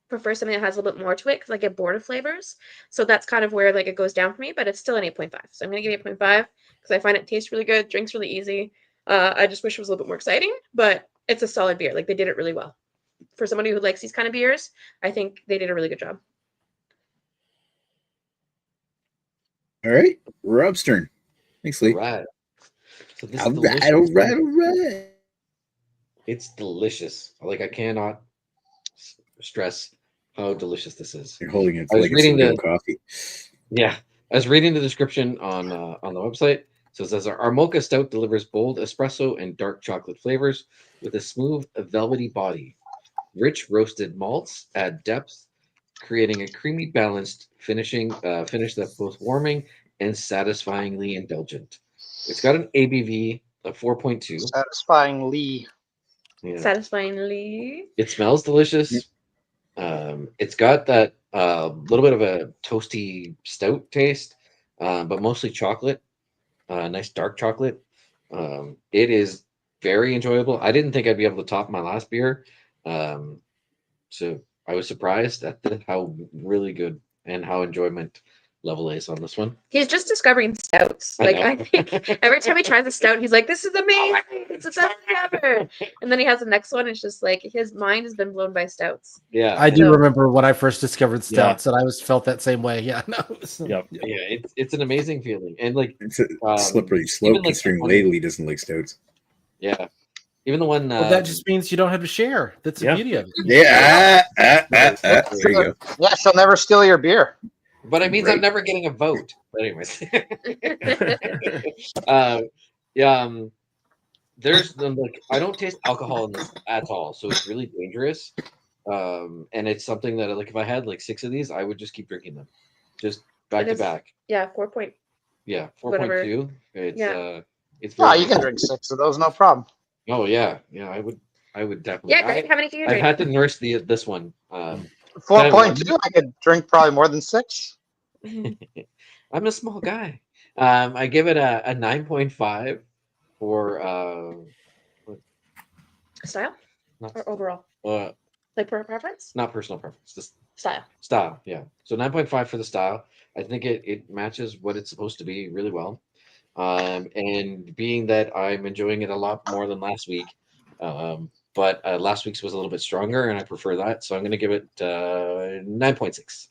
prefer something that has a little bit more to it because I get bored of flavors. So that's kind of where like it goes down for me, but it's still an 8.5. So I'm gonna give it 8.5 because I find it tastes really good, drinks really easy. I just wish it was a little bit more exciting, but it's a solid beer. Like they did it really well. For somebody who likes these kind of beers, I think they did a really good job. All right, Rob's turn. Thanks, Lee. All right. So this All is delicious. right, all right, all right. It's delicious. Like I cannot stress how delicious this is. You're holding it I was like it's reading real the coffee. Yeah, I was reading the description on the website. So it says our mocha stout delivers bold espresso and dark chocolate flavors with a smooth, velvety body. Rich roasted malts add depth, creating a creamy, balanced finish that's both warming and satisfyingly indulgent. It's got an ABV of 4.2. Satisfyingly. Yeah. Satisfyingly. It smells delicious. It's got that little bit of a toasty stout taste, but mostly chocolate. Nice dark chocolate. It is very enjoyable. I didn't think I'd be able to top my last beer, so I was surprised at how really good and how enjoyment level is on this one. He's just discovering stouts. Like I think every time he tries a stout, he's like, "This is amazing! It's the best thing ever!" And then he has the next one. It's just like his mind has been blown by stouts. Yeah, I do remember when I first discovered stouts, and I felt that same way. Yeah, no. Yep. Yeah, it's an amazing feeling, and like It's a slippery slope even, like, considering one- Laley doesn't like stouts. Yeah, even the one. Well, that just means you don't have to share. That's the beauty of it. Yeah. There you go. Yeah, she'll never steal your beer. But it means Right. I'm never getting a vote. But anyways, there's like I don't taste alcohol in this at all, so it's really dangerous. And it's something that like if I had like 6 of these, I would just keep drinking them, just back to back. Yeah, 4 point. Yeah, Whatever. 4.2. It's it's. Oh, very you can good. drink 6 of those, no problem. Oh yeah, I would definitely. Yeah, great. How many can you I've drink? had to nurse this one 4.2. I could drink probably more than 6. I'm a small guy. I give it a 9.5 for Style not or overall? uh, Like per preference? not personal preference, just Style. style. Yeah, so 9.5 for the style. I think it matches what it's supposed to be really well. And being that I'm enjoying it a lot more than last week, but last week's was a little bit stronger, and I prefer that. So I'm going to give it 9.6.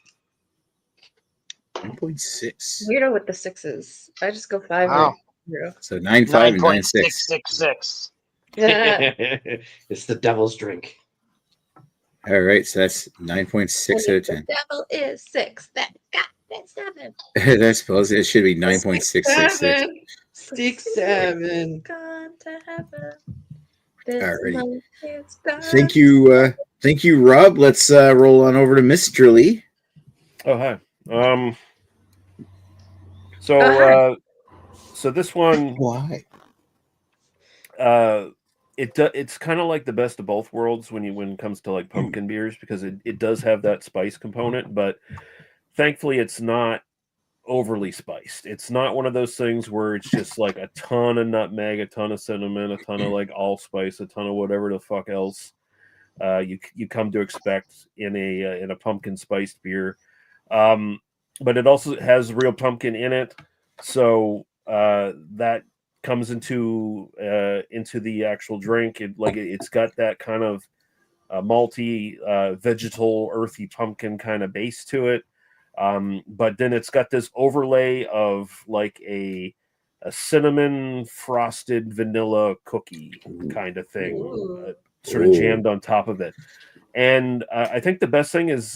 9.6. Weirdo with the sixes. I just go 5 Wow. or 0. So 9.5 and 9.6. 9.666. It's the devil's drink. All right, so that's 9.6 out of 10. The devil is 6. That got that 7. I suppose it should be 9.666. 6-7. Gone to heaven. This Alrighty. month is gone. Thank you, Rob. Let's roll on over to Mr. Lee. Oh, hi. So this one, Why? it's kind of like the best of both worlds when it comes to like pumpkin beers, because it does have that spice component, but thankfully it's not overly spiced. It's not one of those things where it's just like a ton of nutmeg, a ton of cinnamon, a ton of like allspice, a ton of whatever the fuck else you come to expect in a pumpkin spiced beer. But it also has real pumpkin in it, so that comes into the actual drink. It's got that kind of malty, vegetal, earthy pumpkin kind of base to it. But then it's got this overlay of like a cinnamon frosted vanilla cookie kind of thing, sort of jammed on top of it. And I think the best thing is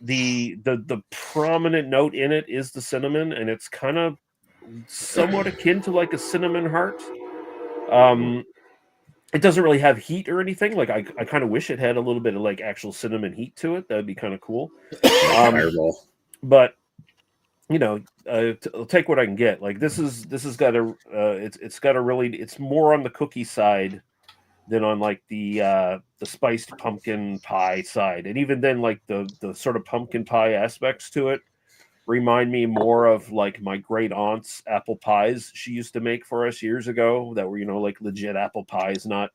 the prominent note in it is the cinnamon, and it's kind of somewhat akin to like a cinnamon heart. It doesn't really have heat or anything. Like I kind of wish it had a little bit of like actual cinnamon heat to it. That'd be kind of cool. Fireball. But I'll take what I can get. Like this has got a it's got a really, it's more on the cookie side than on like the spiced pumpkin pie side. And even then, like the sort of pumpkin pie aspects to it remind me more of like my great aunt's apple pies she used to make for us years ago, that were, like legit apple pies, not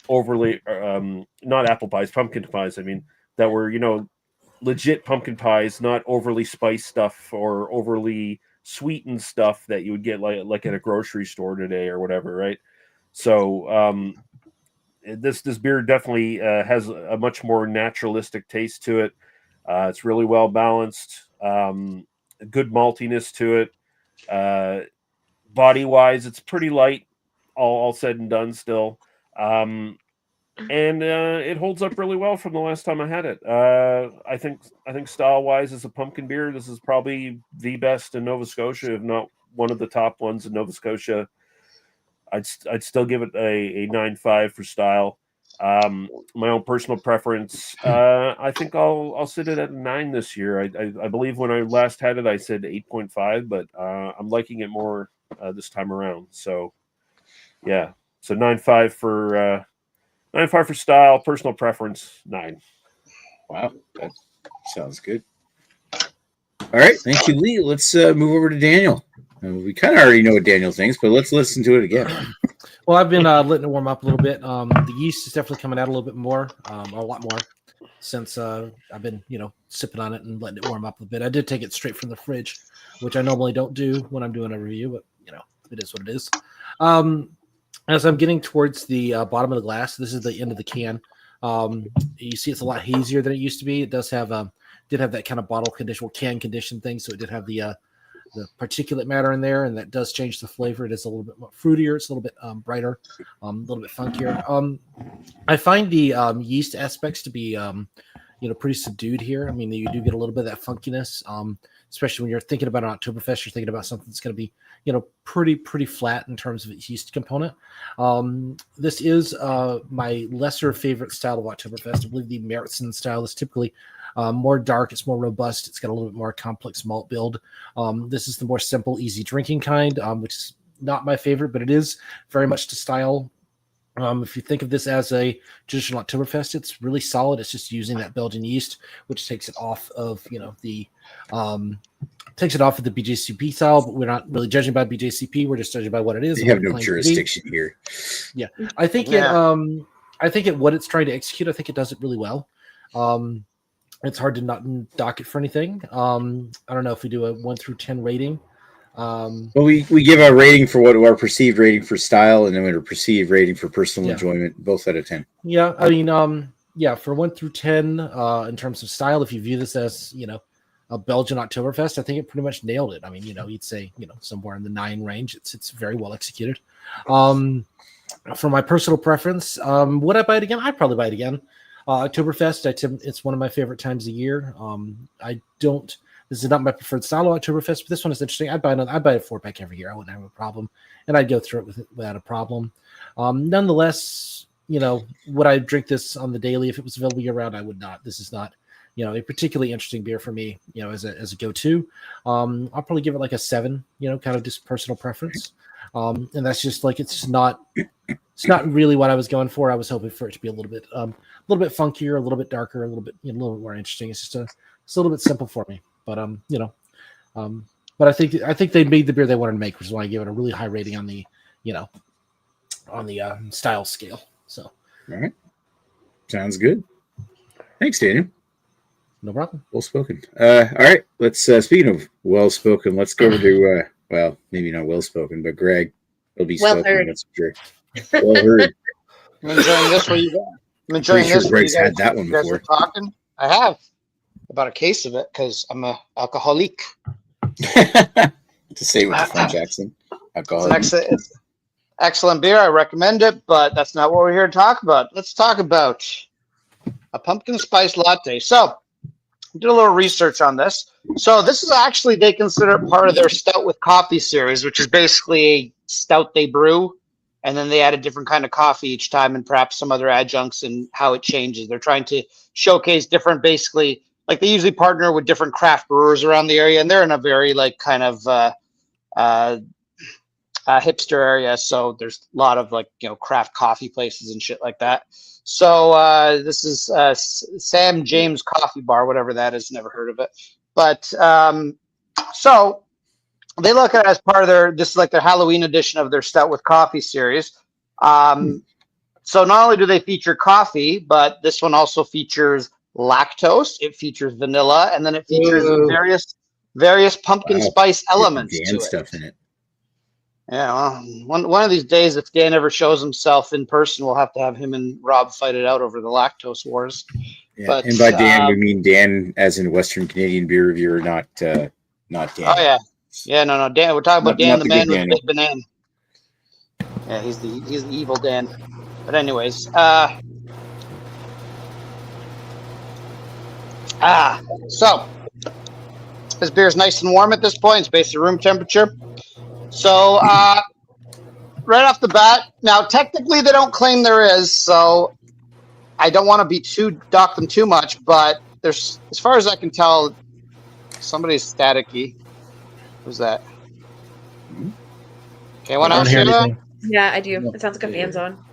overly not apple pies, pumpkin pies, I mean, that were, legit pumpkin pies, not overly spiced stuff or overly sweetened stuff that you would get like at a grocery store today or whatever, right? So this beer definitely has a much more naturalistic taste to it. It's really well balanced. Good maltiness to it. Body wise, it's pretty light, all said and done still. And it holds up really well from the last time I had it. I think style wise, as a pumpkin beer, this is probably the best in Nova Scotia, if not one of the top ones in Nova Scotia. I'd still give it a 9.5 for style. My own personal preference, I think I'll sit it at a 9 this year. I believe when I last had it, I said 8.5, but I'm liking it more this time around. So yeah, so 9.5 for 9.5 for style. Personal preference, 9. Wow, that sounds good. All right, thank you, Lee. Let's move over to Daniel. We kind of already know what Daniel thinks, but let's listen to it again. Well, I've been letting it warm up a little bit. The yeast is definitely coming out a little bit more, a lot more, since I've been, sipping on it and letting it warm up a bit. I did take it straight from the fridge, which I normally don't do when I'm doing a review, but it is what it is. As I'm getting towards the bottom of the glass, this is the end of the can. You see, it's a lot hazier than it used to be. It does have did have that kind of bottle condition, can condition thing, so it did have the particulate matter in there, and that does change the flavor. It is a little bit more fruitier. It's a little bit brighter, a little bit funkier. I find the yeast aspects to be pretty subdued here. I mean, you do get a little bit of that funkiness, especially when you're thinking about an Oktoberfest. You're thinking about something that's going to be pretty flat in terms of its yeast component. This is my lesser favorite style of Oktoberfest. I believe the Märzen style is typically more dark. It's more robust. It's got a little bit more complex malt build. This is the more simple, easy drinking kind, which is not my favorite, but it is very much to style. If you think of this as a traditional Oktoberfest, it's really solid. It's just using that Belgian yeast, which takes it off of the BJCP style. But we're not really judging by BJCP. We're just judging by what it is. You have no jurisdiction here. Yeah, I think what it's trying to execute, I think it does it really well. It's hard to not dock it for anything. I don't know if we do a 1 through 10 rating. Well, we give a rating for what our perceived rating for style, and then we have a perceived rating for personal enjoyment, both out of 10. Yeah, I mean, for 1 through 10, in terms of style, if you view this as a Belgian Oktoberfest, I think it pretty much nailed it. I mean, you'd say somewhere in the 9 range. It's very well executed. For my personal preference, would I buy it again? I'd probably buy it again. Oktoberfest, it's one of my favorite times of year. This is not my preferred style of Oktoberfest, but this one is interesting. I'd buy a 4-pack every year. I wouldn't have a problem, and I'd go through it without a problem. Nonetheless, would I drink this on the daily if it was available year round? I would not. This is not, a particularly interesting beer for me, as a go-to. I'll probably give it like a 7, kind of just personal preference. And that's just like it's not really what I was going for. I was hoping for it to be a little bit funkier, a little bit darker, a little bit more interesting. It's a little bit simple for me. But but I think they made the beer they wanted to make, which is why I gave it a really high rating on the style scale. So, all right, sounds good. Thanks, Daniel. No problem. Well spoken. All right, let's speaking of well spoken, let's go over to well, maybe not well spoken, but Greg will be Well spoken. heard. That's for sure. Well heard. I'm enjoying this. Where you go? I'm enjoying Pretty sure this. Greg's had that one you guys before. are talking. I have about a case of it because I'm a alcoholic. To say with the French accent. Alcohol. It's excellent beer. I recommend it, but that's not what we're here to talk about. Let's talk about a pumpkin spice latte. So, I did a little research on this. So, this is actually, they consider it part of their Stout with Coffee series, which is basically a stout they brew, and then they add a different kind of coffee each time and perhaps some other adjuncts and how it changes. They're trying to showcase different, basically, like they usually partner with different craft brewers around the area, and they're in a very like kind of hipster area. So there's a lot of like craft coffee places and shit like that. So this is Sam James Coffee Bar, whatever that is. Never heard of it, but so they look at it as part of this is like their Halloween edition of their Stout with Coffee series. So not only do they feature coffee, but this one also features lactose, it features vanilla, and then it features various pumpkin spice elements to it. Stuff in it. Yeah, well, one of these days, if Dan ever shows himself in person, we'll have to have him and Rob fight it out over the lactose wars. Yeah, but, and by Dan, we mean Dan as in Western Canadian beer reviewer, not Dan. Oh yeah, no, Dan. We're talking about Dan, the man with the big banana. Yeah, he's the evil Dan. But anyways, so this beer is nice and warm at this point. It's basically room temperature. So right off the bat, now technically they don't claim there is, so I don't want to dock them too much, but there's, as far as I can tell, somebody's staticky. Who's that? Okay, anyone else hear that? Yeah, I do. It sounds like a fan's on.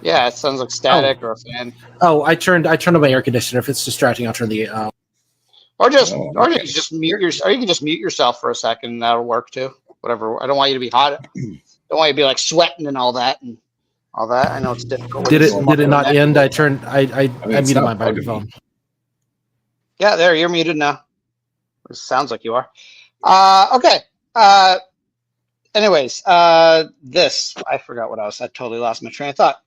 Yeah, it sounds like static or a fan. Oh, I turned on my air conditioner. If it's distracting, I'll turn the or you can just mute yourself for a second, and that'll work too. Whatever. I don't want you to be hot. Don't want you to be like sweating and all that. I know it's difficult. Did it not end? I muted my microphone. Yeah, there, you're muted now. It sounds like you are. Okay. Anyways, this, I forgot what I totally lost my train of thought.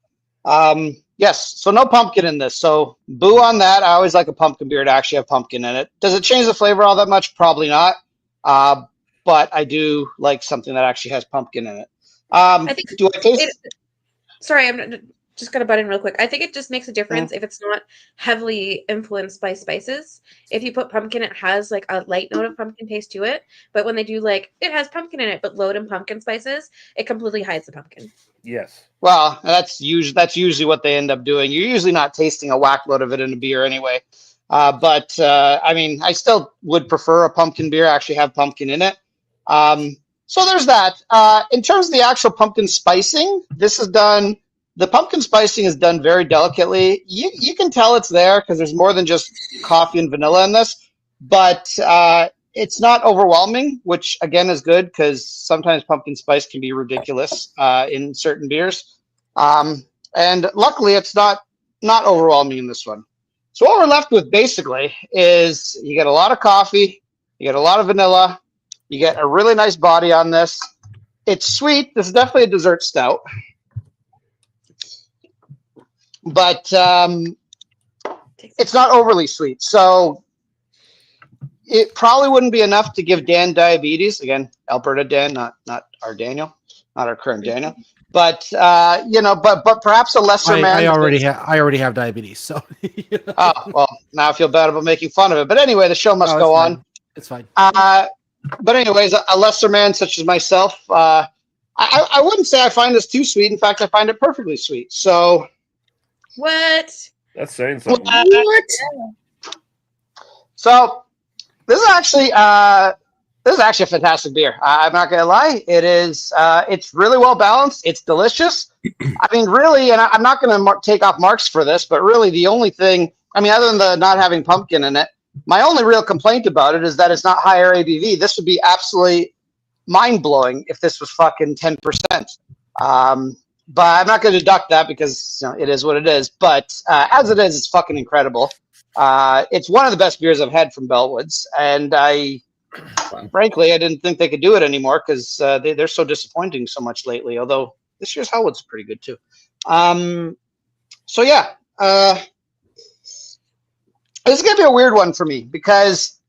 Yes, so no pumpkin in this. So boo on that. I always like a pumpkin beer to actually have pumpkin in it. Does it change the flavor all that much? Probably not. But I do like something that actually has pumpkin in it. I taste? Sorry, I'm just going to butt in real quick. I think it just makes a difference if it's not heavily influenced by spices. If you put pumpkin, it has like a light note of pumpkin taste to it. But when they do it has pumpkin in it, but load in pumpkin spices, it completely hides the pumpkin. Yes. Well, that's usually what they end up doing. You're usually not tasting a whack load of it in a beer anyway. But I mean, I still would prefer a pumpkin beer actually have pumpkin in it. So there's that. In terms of the actual pumpkin spicing, this the pumpkin spicing is done very delicately. You can tell it's there because there's more than just coffee and vanilla in this, but it's not overwhelming, which again is good because sometimes pumpkin spice can be ridiculous in certain beers. And luckily, it's not overwhelming in this one. So what we're left with basically is you get a lot of coffee, you get a lot of vanilla, you get a really nice body on this. It's sweet. This is definitely a dessert stout. But it's not overly sweet. So it probably wouldn't be enough to give Dan diabetes. Again, Alberta Dan, not our Daniel, not our current Daniel. But but perhaps a lesser man. I already have diabetes, so. Oh well, now I feel bad about making fun of it. But anyway, the show must go on. It's fine. But anyways, a lesser man such as myself, I wouldn't say I find this too sweet. In fact, I find it perfectly sweet. So. What? That's saying something. What? So this is actually a fantastic beer. I'm not gonna lie. It is. It's really well balanced. It's delicious. I mean, really, and I'm not gonna take off marks for this, but really, the only thing, I mean, other than the not having pumpkin in it, my only real complaint about it is that it's not higher ABV. This would be absolutely mind blowing if this was fucking 10%. But I'm not going to deduct that because it is what it is. But as it is, it's fucking incredible. It's one of the best beers I've had from Bellwoods, and frankly, I didn't think they could do it anymore because they're so disappointing so much lately. Although this year's Hellwood's pretty good too. So yeah, this is gonna be a weird one for me because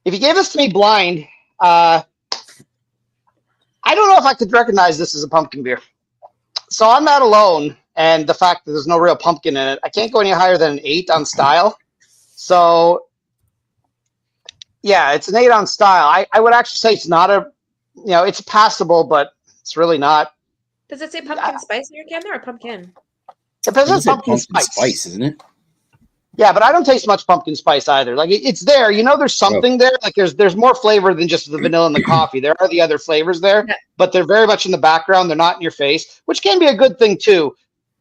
if you gave this to me blind, I don't know if I could recognize this as a pumpkin beer. So on that alone, and the fact that there's no real pumpkin in it, I can't go any higher than an 8 on style. So, yeah, it's an 8 on style. I would actually say it's not it's passable, but it's really not. Does it say pumpkin spice in your can there or pumpkin? It says pumpkin spice, isn't it? Yeah, but I don't taste much pumpkin spice either. Like it's there, there's something there. Like there's more flavor than just the vanilla and the coffee. There are the other flavors there, but they're very much in the background. They're not in your face, which can be a good thing too.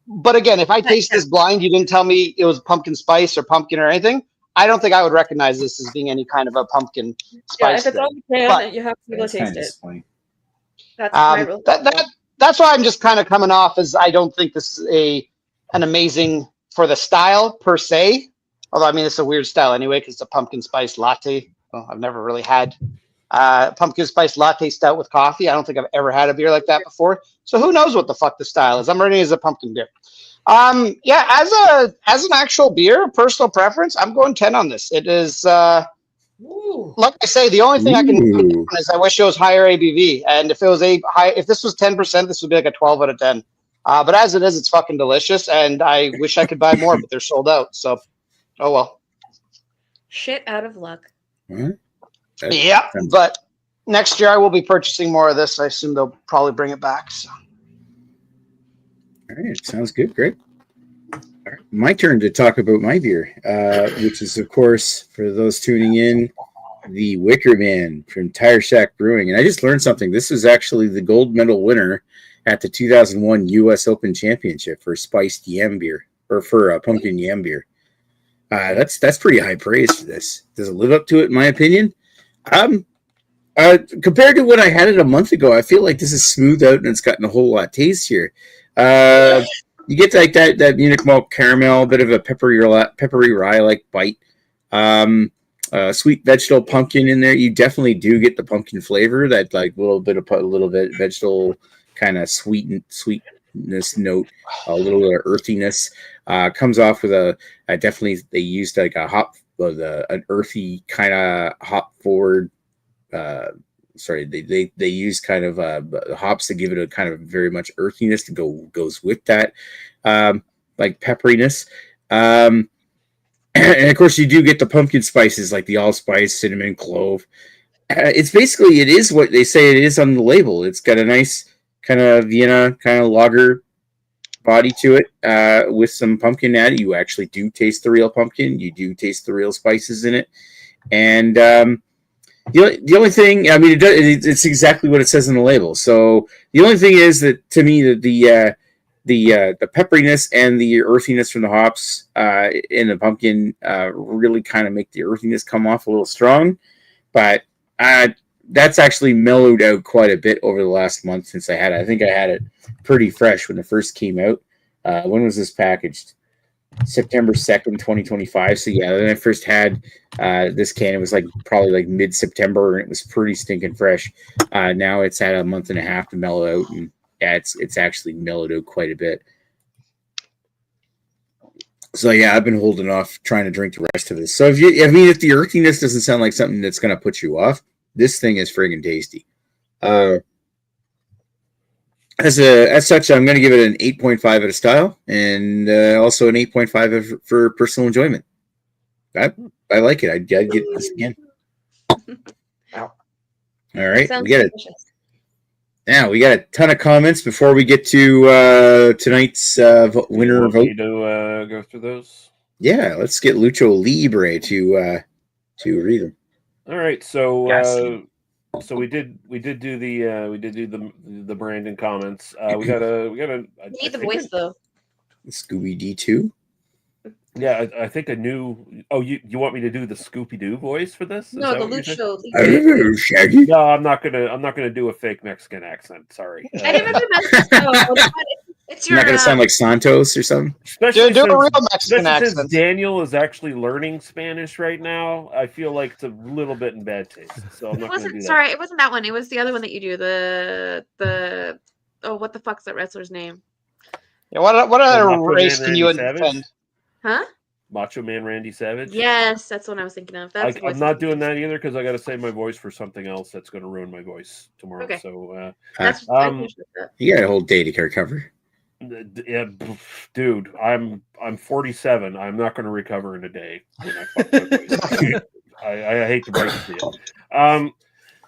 But again, if I taste this blind, you didn't tell me it was pumpkin spice or pumpkin or anything, I don't think I would recognize this as being any kind of a pumpkin spice. Yeah, if it's on the can, you have to go taste it. That's my rule. That's why I'm just kind of coming off as I don't think this is an amazing for the style per se. Although, I mean, it's a weird style anyway because it's a pumpkin spice latte. Well, I've never really had pumpkin spice latte stout with coffee. I don't think I've ever had a beer like that before. So who knows what the fuck the style is? I'm rating it as a pumpkin beer. Yeah, as an actual beer, personal preference, I'm going 10 on this. It is, like I say, the only thing I can do is I wish it was higher ABV. And if it was if this was 10%, this would be like a 12 out of 10. But as it is, it's fucking delicious. And I wish I could buy more, but they're sold out. So, oh well. Shit out of luck. Yeah, but next year I will be purchasing more of this. I assume they'll probably bring it back. So. All right, sounds good. Great. All right, my turn to talk about my beer, which is, of course, for those tuning in, the Wicker Man from Tire Shack Brewing. And I just learned something. This was actually the gold medal winner at the 2001 U.S. Open Championship for spiced yam beer, or for pumpkin yam beer. That's pretty high praise for this. Does it live up to it, in my opinion? Compared to what I had it a month ago, I feel like this is smoothed out and it's gotten a whole lot tastier. You get like that Munich malt caramel, a bit of a peppery rye like bite. Sweet vegetable pumpkin in there. You definitely do get the pumpkin flavor. That like a little bit vegetable kind of sweetness note, a little bit of earthiness. Comes off with definitely they used like an earthy kind of hop forward. They use kind of hops to give it a kind of very much earthiness to goes with that, like pepperiness. And of course you do get the pumpkin spices like the allspice, cinnamon, clove. It is what they say it is on the label. It's got a nice kind of Vienna kind of lager body to it, with some pumpkin added. You actually do taste the real pumpkin. You do taste the real spices in it. And the only thing, I mean, it's exactly what it says in the label. So the only thing is that to me that the pepperiness and the earthiness from the hops in the pumpkin really kind of make the earthiness come off a little strong, but that's actually mellowed out quite a bit over the last month since I had it. I think I had it pretty fresh when it first came out. When was this packaged? September 2nd, 2025. So yeah, when I first had this can, it was like probably like mid-September, and it was pretty stinking fresh. Now it's had a month and a half to mellow out, and yeah, it's actually mellowed out quite a bit. So yeah, I've been holding off trying to drink the rest of this. So if the earthiness doesn't sound like something that's gonna put you off, this thing is friggin' tasty. As such, I'm going to give it an 8.5 out of style, and also an 8.5 for personal enjoyment. I like it. I'd get this again. All right, we got it. Now we got a ton of comments before we get to tonight's winner vote. To go through those. Yeah, let's get Lucho Libre to read them. All right, so Yes. so we did do the Brandon comments. We got a. You need the voice though. Scooby D2. Yeah, I think a new. Oh, you want me to do the Scooby Doo voice for this? No, the Lucho. Shaggy. No, I'm not gonna do a fake Mexican accent. Sorry. I didn't remember Mexico. It's your. You're not gonna sound like Santos or something. Especially do a since, real Mexican since accent. Daniel is actually learning Spanish right now. I feel like it's a little bit in bad taste. So I'm It not gonna do wasn't. that. Sorry, it wasn't that one. It was the other one that you do. The. Oh, what the fuck's that wrestler's name? Yeah, what other Macho race Man can you Randy Savage? defend? Huh? Macho Man Randy Savage. Yes, that's what I was thinking of. That's the voice I'm not doing that either because I got to save my voice for something else that's going to ruin my voice tomorrow. Okay. So That's. I appreciate that. You got a whole day to recover. yeah, dude, I'm 47. I'm not going to recover in a day when I fuck my voice. I hate to break it to you.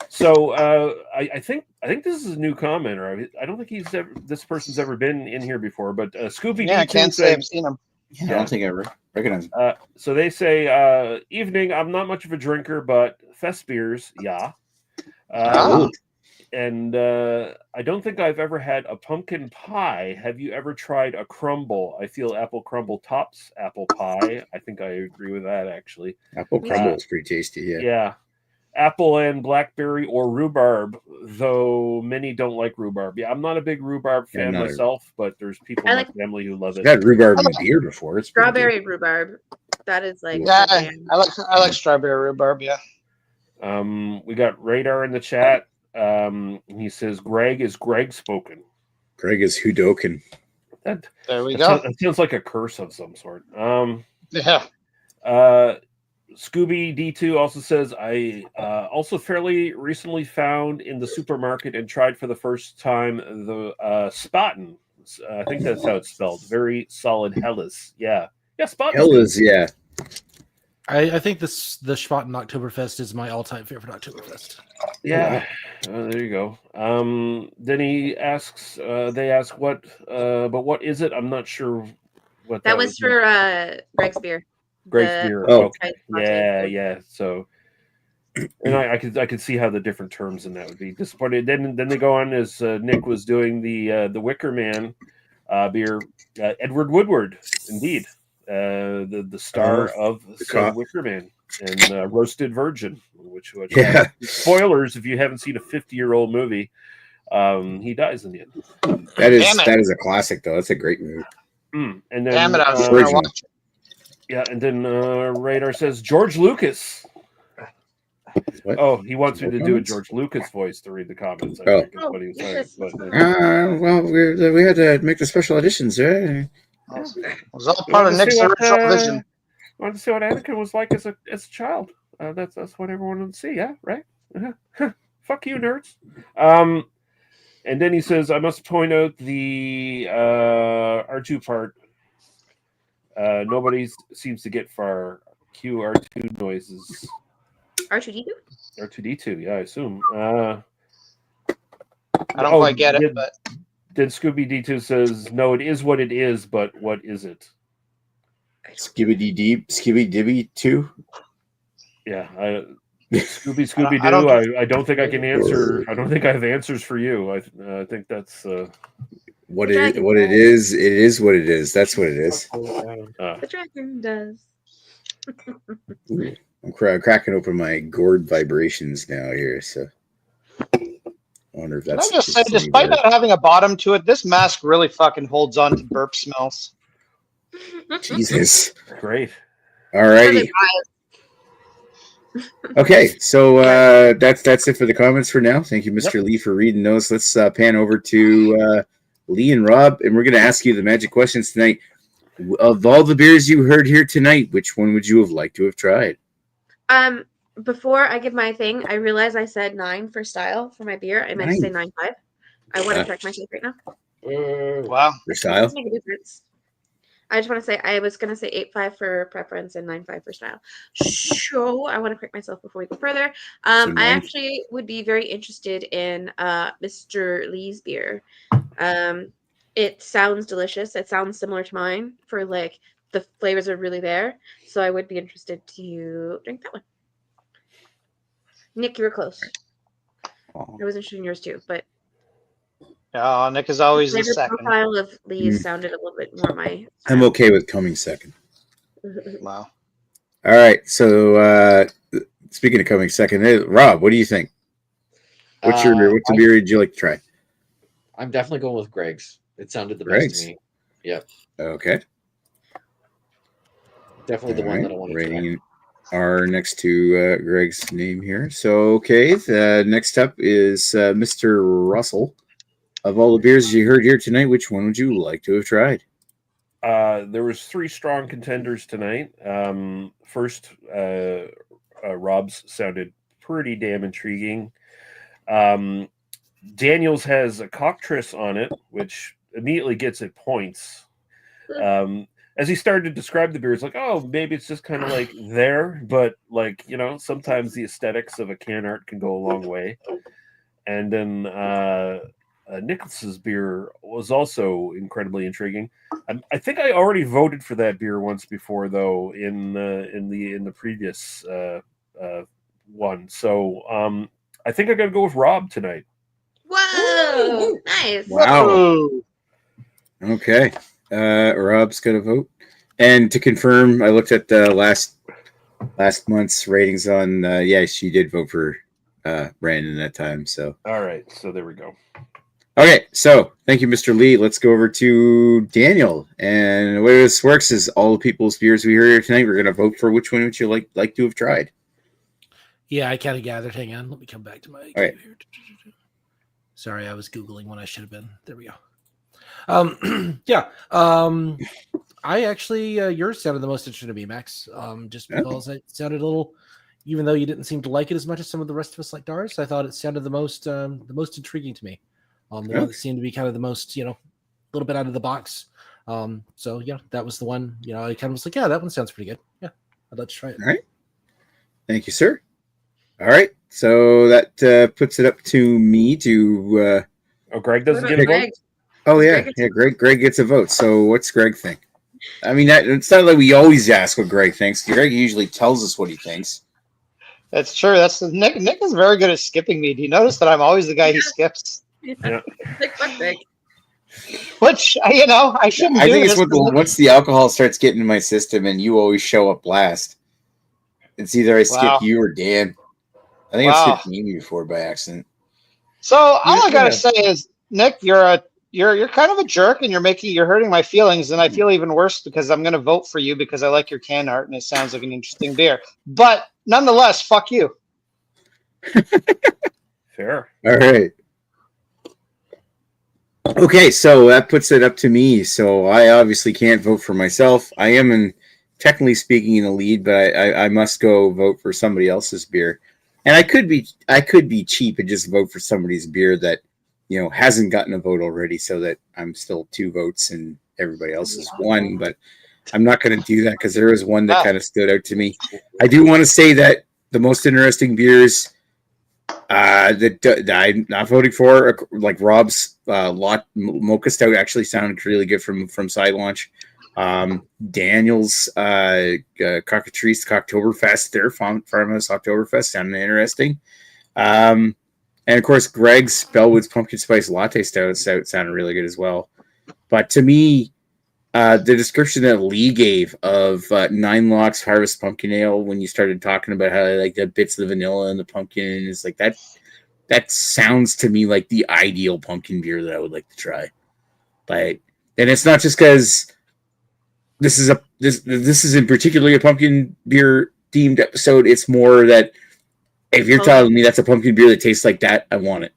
So I think this is a new commenter. I don't think this person's ever been in here before, but Scooby. Yeah, I can't say I've seen him. Yeah, I don't think I recognize him. So they say, evening, I'm not much of a drinker, but fest beers, yeah. And I don't think I've ever had a pumpkin pie. Have you ever tried a crumble? I feel apple crumble tops apple pie. I think I agree with that, actually. Apple crumble is pretty tasty, yeah. Yeah. Apple and blackberry or rhubarb, though many don't like rhubarb. Yeah, I'm not a big rhubarb fan myself, but there's people in my family who love it. I've had rhubarb in beer before. It's strawberry rhubarb. That is like. Yeah, I like strawberry rhubarb. Yeah. We got Radar in the chat. He says Greg is Greg spoken. Greg is Hudoken. There we go. It sounds like a curse of some sort. Yeah. Scooby D2 also says, I also fairly recently found in the supermarket and tried for the first time the Spaten. I think that's how it's spelled. Very solid Helles. Yeah. Yeah, Spaten. Helles, yeah. I think the Spaten Oktoberfest is my all-time favorite Oktoberfest. Yeah. There you go. Then he asks, they ask what is it? I'm not sure what that was for Greg's beer. Greg's beer. Oh, okay. Yeah. So, and I could see how the different terms in that would be disappointed. Then they go on as Nick was doing the Wicker Man beer. Edward Woodward, indeed, the star of the Wicker Man and Roasted Virgin, which yeah. Spoilers if you haven't seen a 50-year-old movie. He dies in the end. That is a classic though. That's a great movie. And then Damn it, I was going to watch it. Yeah, and then Radar says George Lucas. What? Oh, he wants me to do a George Lucas voice to read the comments. I think is what he was saying. Well, we had to make the special editions, right? It was all part of Nick's original vision. Wanted to see what Anakin was like as a child. That's what everyone wanted to see. Yeah, right. Fuck you, nerds. And then he says, I must point out the R2 part. Nobody seems to get far. Cue R2 noises. R2D2? R2D2, yeah, I assume. I don't quite get it, but then Scooby D2 says, no, it is what it is, but what is it? Skibby Dibby 2? Yeah, Scooby Doo. I don't think I can answer. I don't think I have answers for you. I think that's What The it dragon what it does. is what it is. That's what it is. The dragon does. Ooh, I'm cracking open my gourd vibrations now here, so I wonder if Can I that's just if say, it's any despite better. not having a bottom to it, this mask really fucking holds on to burp smells. Jesus. Great. Alrighty. Okay, so that's it for the comments for now. Thank you, Mr. Lee, for reading those. Let's pan over to Lee and Rob, and we're going to ask you the magic questions tonight. Of all the beers you heard here tonight, which one would you have liked to have tried? Before I give my thing, I realized I said 9 for style for my beer. I meant to say 9.5. I want to correct myself right now. Wow. For style? Make a difference. I just want to say I was going to say 8.5 for preference and 9.5 for style. So I want to correct myself before we go further. I actually would be very interested in Mr. Lee's beer. It sounds delicious. It sounds similar to mine for like the flavors are really there. So I would be interested to drink that one. Nick, you were close. Oh. I was interested in yours too, but Nick is always the the second. profile of Lee's sounded a little bit more my I'm okay with coming second. Wow. All right, so speaking of coming second, hey, Rob, what do you think? What's the beer would you like to try? I'm definitely going with Greg's. It sounded the best to me. Yep. Okay. Definitely the one that I want to try. Are next to Greg's name here. So, okay, the next up is Mr. Russell. Of all the beers you heard here tonight, which one would you like to have tried? There was 3 strong contenders tonight. First, Rob's sounded pretty damn intriguing. Daniel's has a cockatrice on it, which immediately gets it points. As he started to describe the beer, it's like, oh, maybe it's just kind of like there, but like, you know, sometimes the aesthetics of a can art can go a long way. And then Nicholas's beer was also incredibly intriguing. I think I already voted for that beer once before, though, in the previous one. So I think I'm gonna go with Rob tonight. Whoa! Nice. Wow. Whoa. Okay. Rob's got a vote. And to confirm, I looked at the last month's ratings on she did vote for Brandon that time. So all right, so there we go. Okay, so thank you, Mr. Lee. Let's go over to Daniel. And the way this works is all the people's beers we hear here tonight, we're gonna vote for which one would you like to have tried. Yeah, I kind of gathered. Hang on, let me come back to my right. Sorry, I was Googling when I should have been. There we go. I actually yours sounded the most interesting to me, Max. Just because it sounded a little, even though you didn't seem to like it as much as some of the rest of us liked ours, I thought it sounded the most intriguing to me. The one that seemed to be kind of the most, a little bit out of the box. So yeah, that was the one. I kind of was like, yeah, that one sounds pretty good. Yeah, I'd like to try it. All right, thank you, sir. All right, so that puts it up to me to. Greg doesn't get a vote. Oh yeah, Greg gets a vote. So what's Greg think? I mean, it's not like we always ask what Greg thinks. Greg usually tells us what he thinks. That's true. Nick. Nick is very good at skipping me. Do you notice that I'm always the guy he skips? Yeah. Like fuck Greg. Which I shouldn't. I think it's once the alcohol starts getting in my system, and you always show up last. It's either I skip you or Dan. I think I've skipped Amy before by accident. So all I gotta say is, Nick, you're kind of a jerk, and you're hurting my feelings, and I feel even worse because I'm gonna vote for you because I like your can art and it sounds like an interesting beer. But nonetheless, fuck you. Fair. All right. Okay, so that puts it up to me. So I obviously can't vote for myself. I am technically speaking in the lead, but I must go vote for somebody else's beer. And I could be cheap and just vote for somebody's beer that hasn't gotten a vote already, so that I'm still 2 votes and everybody else is 1. But I'm not going to do that because there was one that kind of stood out to me. I do want to say that the most interesting beers that I'm not voting for, like Rob's Mocha Stout, actually sounded really good from Side Launch. Daniel's Cockatrice Cocktoberfest, their Farmhouse Oktoberfest, sounded interesting. And of course, Greg's Bellwood's Pumpkin Spice Latte Stout sounded really good as well. But to me, the description that Lee gave of 9 Locks Harvest Pumpkin Ale when you started talking about how like the bits of the vanilla and the pumpkin is like that. That sounds to me like the ideal pumpkin beer that I would like to try. Like, and it's not just because this is in particularly a pumpkin beer themed episode. It's more that if you're telling me that's a pumpkin beer that tastes like that, I want it.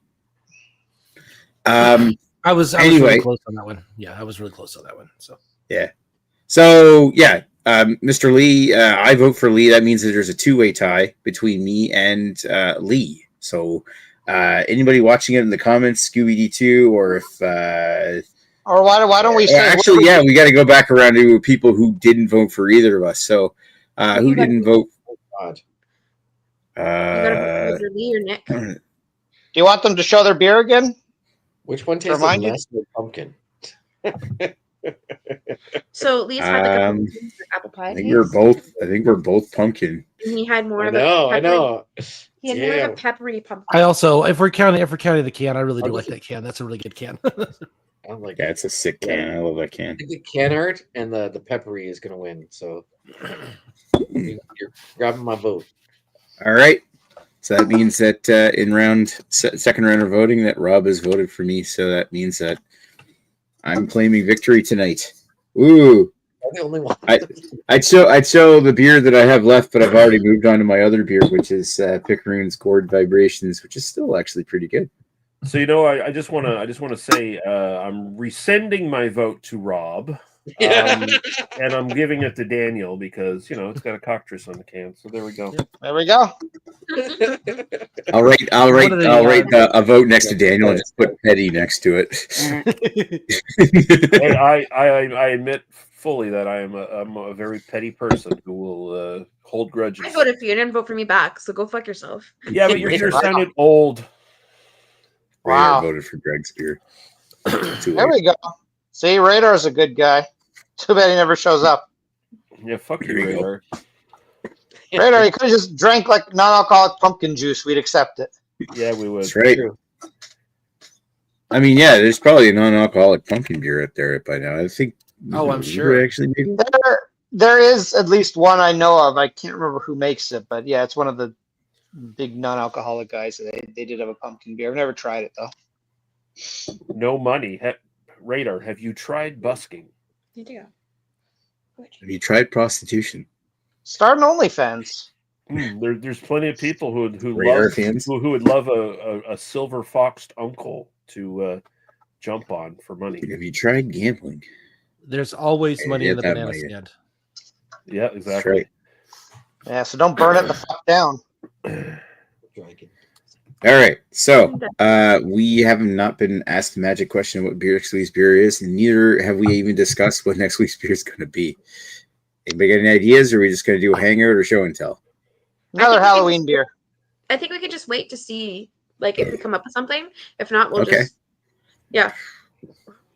I was really close on that one. Yeah, I was really close on that one. So yeah, Mr. Lee, I vote for Lee. That means that there's a 2-way tie between me and Lee. So anybody watching it in the comments, Scooby-Doo, or if or why don't we say actually, yeah, we got to go back around to people who didn't vote for either of us. So who didn't vote? God. You gotta vote for either Lee or Nick. Do you want them to show their beer again? Which one tastes Remind you? less like pumpkin? So Lee's had like a pumpkin apple pie. I think we're both pumpkin. And he had more I of know, a I know. He had more of a peppery pumpkin. I also, if we're counting the can, I really do like that can. That's a really good can. I'm like, Yeah, it's a sick can. I love that can. I think the can art and the peppery is gonna win. So you're grabbing my vote. All right. So that means that in second round of voting, that Rob has voted for me. So that means that I'm claiming victory tonight. Ooh. I'm the only one. I'd show the beer that I have left, but I've already moved on to my other beer, which is Picaroon's Gourd Vibrations, which is still actually pretty good. So I just want to say I'm rescinding my vote to Rob, and I'm giving it to Daniel because it's got a cockatrice on the can. So there we go. There we go. I'll write a vote next to Daniel and just put Petty next to it. And I admit fully that I'm a very petty person who will hold grudges. I voted for you. You didn't vote for me back, so go fuck yourself. Yeah, but your beer sounded old. Wow. I voted for Greg's beer. There we go. See, Radar's a good guy. Too bad he never shows up. Yeah, fuck you, Here we go. Radar. Radar, you could have just drank like non-alcoholic pumpkin juice. We'd accept it. Yeah, we would. That's right. I mean, yeah, there's probably a non-alcoholic pumpkin beer out there by now. I think. Oh, I'm sure. Actually, maybe. There is at least one I know of. I can't remember who makes it, but yeah, it's one of the big non-alcoholic guys. They did have a pumpkin beer. I've never tried it though. No money. Radar, have you tried busking? You do. Have you tried prostitution? Start an OnlyFans. There's plenty of people who Radar fans? who would love a silver foxed uncle to jump on for money. Have you tried gambling? There's always money Yeah, in the that banana might- stand. Yeah, That's exactly. right. Yeah, so don't burn it the fuck down. All right, so we have not been asked the magic question of what next week's beer is, and neither have we even discussed what next week's beer is going to be. Anybody got any ideas, or are we just going to do a hangout or show and tell? Another Halloween beer. I think we could just wait to see, like, if we come up with something. If not, we'll Okay. just, yeah.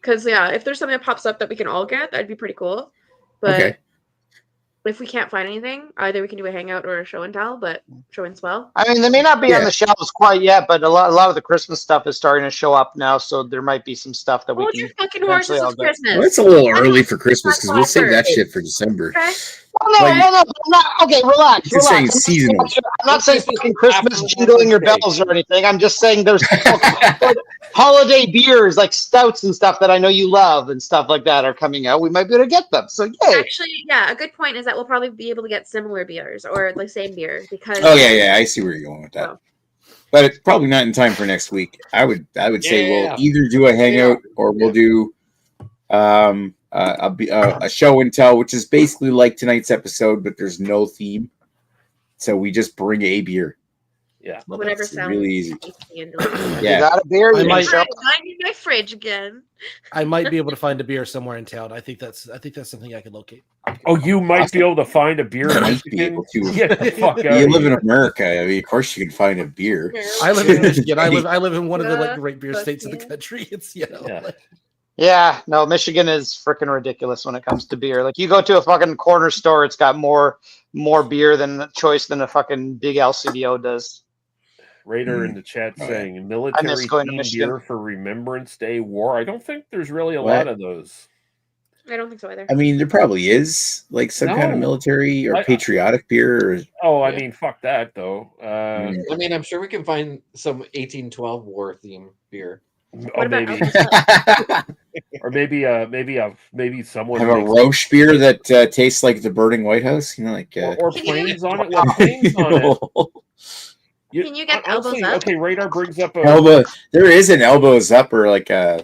Because, yeah, if there's something that pops up that we can all get, that'd be pretty cool. But Okay. if we can't find anything, either we can do a hangout or a show and tell, but show and swell. I mean, they may not be on Yeah. the shelves quite yet, but a lot of the Christmas stuff is starting to show up now, so there might be some stuff that we Hold can. your fucking eventually horses, all it's get. Christmas. Well, it's a little early for Christmas because we'll save that shit for December. Okay? Oh, no, no. Okay, relax. Just saying relax. seasonal. I'm not saying fucking Christmas jingling your bells or anything. I'm just saying there's holiday beers like stouts and stuff that I know you love and stuff like that are coming out. We might be able to get them. So yay. Actually, yeah, a good point is that we'll probably be able to get similar beers or the same beer because. Oh yeah, I see where you're going with that. Oh. But it's probably not in time for next week. I would say Yeah. we'll either do a hangout or we'll do a show and tell, which is basically like tonight's episode, but there's no theme. So we just bring a beer. Yeah. Whatever It's sounds really easy. tasty and delicious. You Yeah. got a beer? I You might- can show. I need my fridge again. I might be able to find a beer somewhere in town. I think that's something I could locate. Oh, you might be able to find a beer in Might be Michigan. able to. Get the fuck out You of live in here. America. I mean, of course you can find a beer. I live in Michigan. I live in one of the Yeah, great beer fuck states in the yeah. country. It's Yeah. Yeah, no, Michigan is freaking ridiculous when it comes to beer. Like you go to a fucking corner store, it's got more beer than choice than a fucking big LCBO does. Raider in the chat Oh, yeah. saying military going to themed Michigan. beer for Remembrance Day War. I don't think there's really a What? lot of those. I don't think so either. I mean, there probably is like some kind of No. military or I- patriotic beer. Or, Oh, I Yeah. mean, fuck that though. I mean, I'm sure we can find some 1812 war theme beer. Oh, about maybe, Elvis? or maybe someone have a makes Roche beer that tastes like the burning White House. You know, like or planes on it with planes on it. Can you get honestly, elbows up? okay, Radar brings up a elbow. There is an elbows up or like a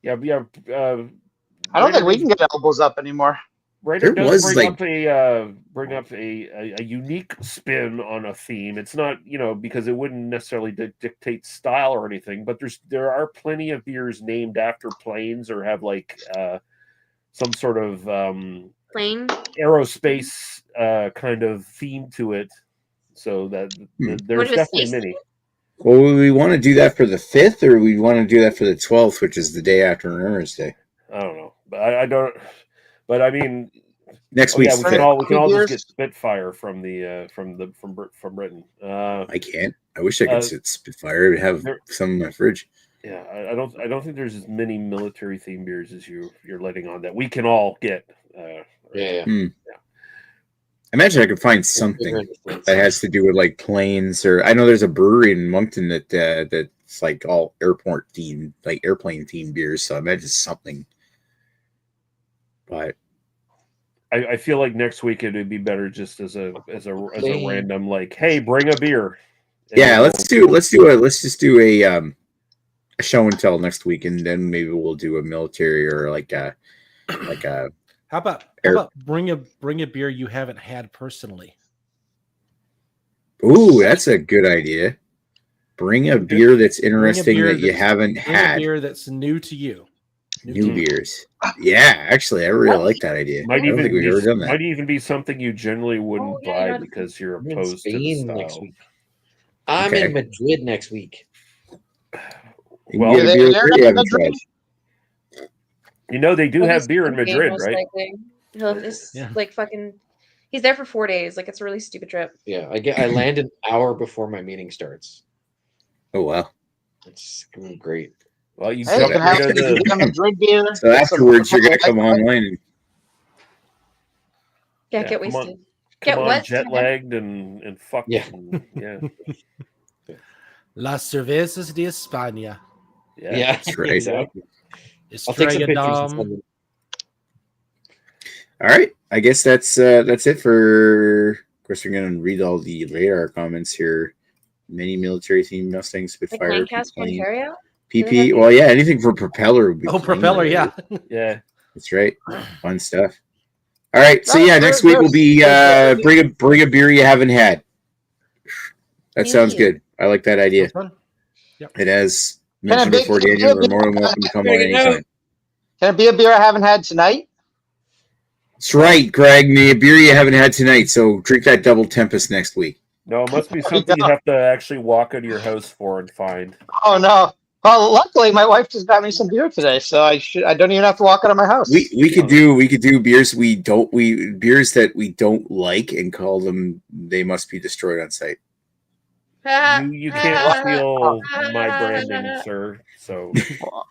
yeah. I don't think we can get elbows up anymore. Raider There does was, bring up a unique spin on a theme. It's not because it wouldn't necessarily dictate style or anything, but there are plenty of beers named after planes or have like some sort of Plane. aerospace kind of theme to it. So that there's What definitely is many. Well, we want to do that for the 5th, or we want to do that for the 12th, which is the day after Remembrance Day. I don't know, but I don't. But I mean, Next yeah, week's we the can 5th. all just get Spitfire from Britain. I can't. I wish I could sit Spitfire and have some in my fridge. Yeah, I don't think there's as many military themed beers as you're letting on that we can all get. Yeah. Imagine I could find something that has to do with like planes, or I know there's a brewery in Moncton that's like all airport themed, like airplane themed beers. So I imagine something. But I feel like next week it would be better just as a random like, hey, bring a beer. And yeah, let's just do a show and tell next week, and then maybe we'll do a military or like a How about bring a beer you haven't had personally? Ooh, that's a good idea. Bring a beer that's interesting that you haven't had. A beer that's new to you. New beers. Yeah, actually, I really like that idea. I don't think we've ever done that. Might even be something you generally wouldn't buy because you're I'm in opposed to the Spain style. next week. I'm in Madrid next week. Well, get a beer that you haven't tried. They do have beer in Madrid, right? Like fucking. He's there for 4 days. Like it's a really stupid trip. Yeah, I land an hour before my meeting starts. Oh wow, it's gonna be great. Well, you can have a Madrid beer. So afterwards, you're gonna come online and get wasted. Come on, jet lagged and fuck. Yeah. Las cervezas de España. Yeah, that's right. Exactly. I'll take some pictures. All right, I guess that's it for. Of course, we're going to read all the radar comments here. Many military themed Mustang, Spitfire, PP. Well, yeah, anything for propeller would be. Propeller, yeah. Yeah, that's right. Fun stuff. All right, so yeah, next week will be bring a beer you haven't had. That sounds good. I like that idea. Yep. It has mentioned before, Daniel. We're more than welcome to come on anytime. Can it be a beer I haven't had tonight? That's right, Greg. A beer you haven't had tonight. So drink that Double Tempest next week. No, it must be something you have to actually walk out of your house for and find. Oh no. Well, luckily my wife just got me some beer today, so I don't even have to walk out of my house. We could do beers beers that we don't like and call them they must be destroyed on site. You can't steal my branding, sir. So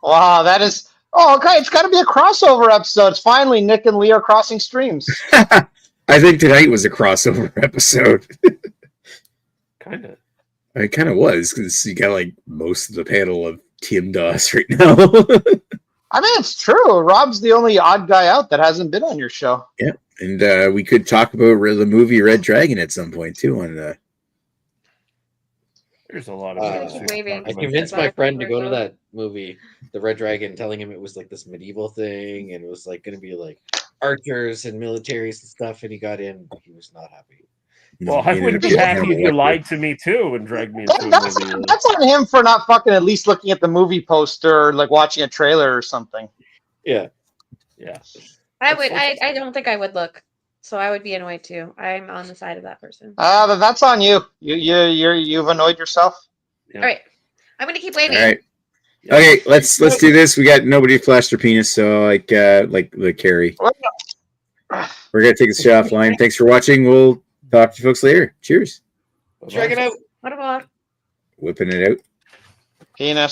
wow, that is okay. It's got to be a crossover episode. It's finally Nick and Lee are crossing streams. I think tonight was a crossover episode. Kind of. It kind of was because you got like most of the panel of Tim Doss right now. I mean, it's true. Rob's the only odd guy out that hasn't been on your show. Yeah, and we could talk about the movie Red Dragon at some point too. On there's a lot of. I convinced my friend to go to that movie, The Red Dragon, telling him it was like this medieval thing and it was like going to be like archers and militaries and stuff, and he got in, but he was not happy. Well, I wouldn't be happy if you lied to me too and dragged me into a movie. That's on him for not fucking at least looking at the movie poster or like watching a trailer or something. Yeah. I don't think I would look, so I would be annoyed too. I'm on the side of that person. That's on you. You've annoyed yourself. Yeah. All right, I'm gonna keep waving. All right. Okay, let's do this. We got nobody flashed their penis, so like the Carrie. We're gonna take this shit offline. Thanks for watching. We'll talk to you folks later. Cheers. Bye-bye. Check it out. What about? Whipping it out. Penis.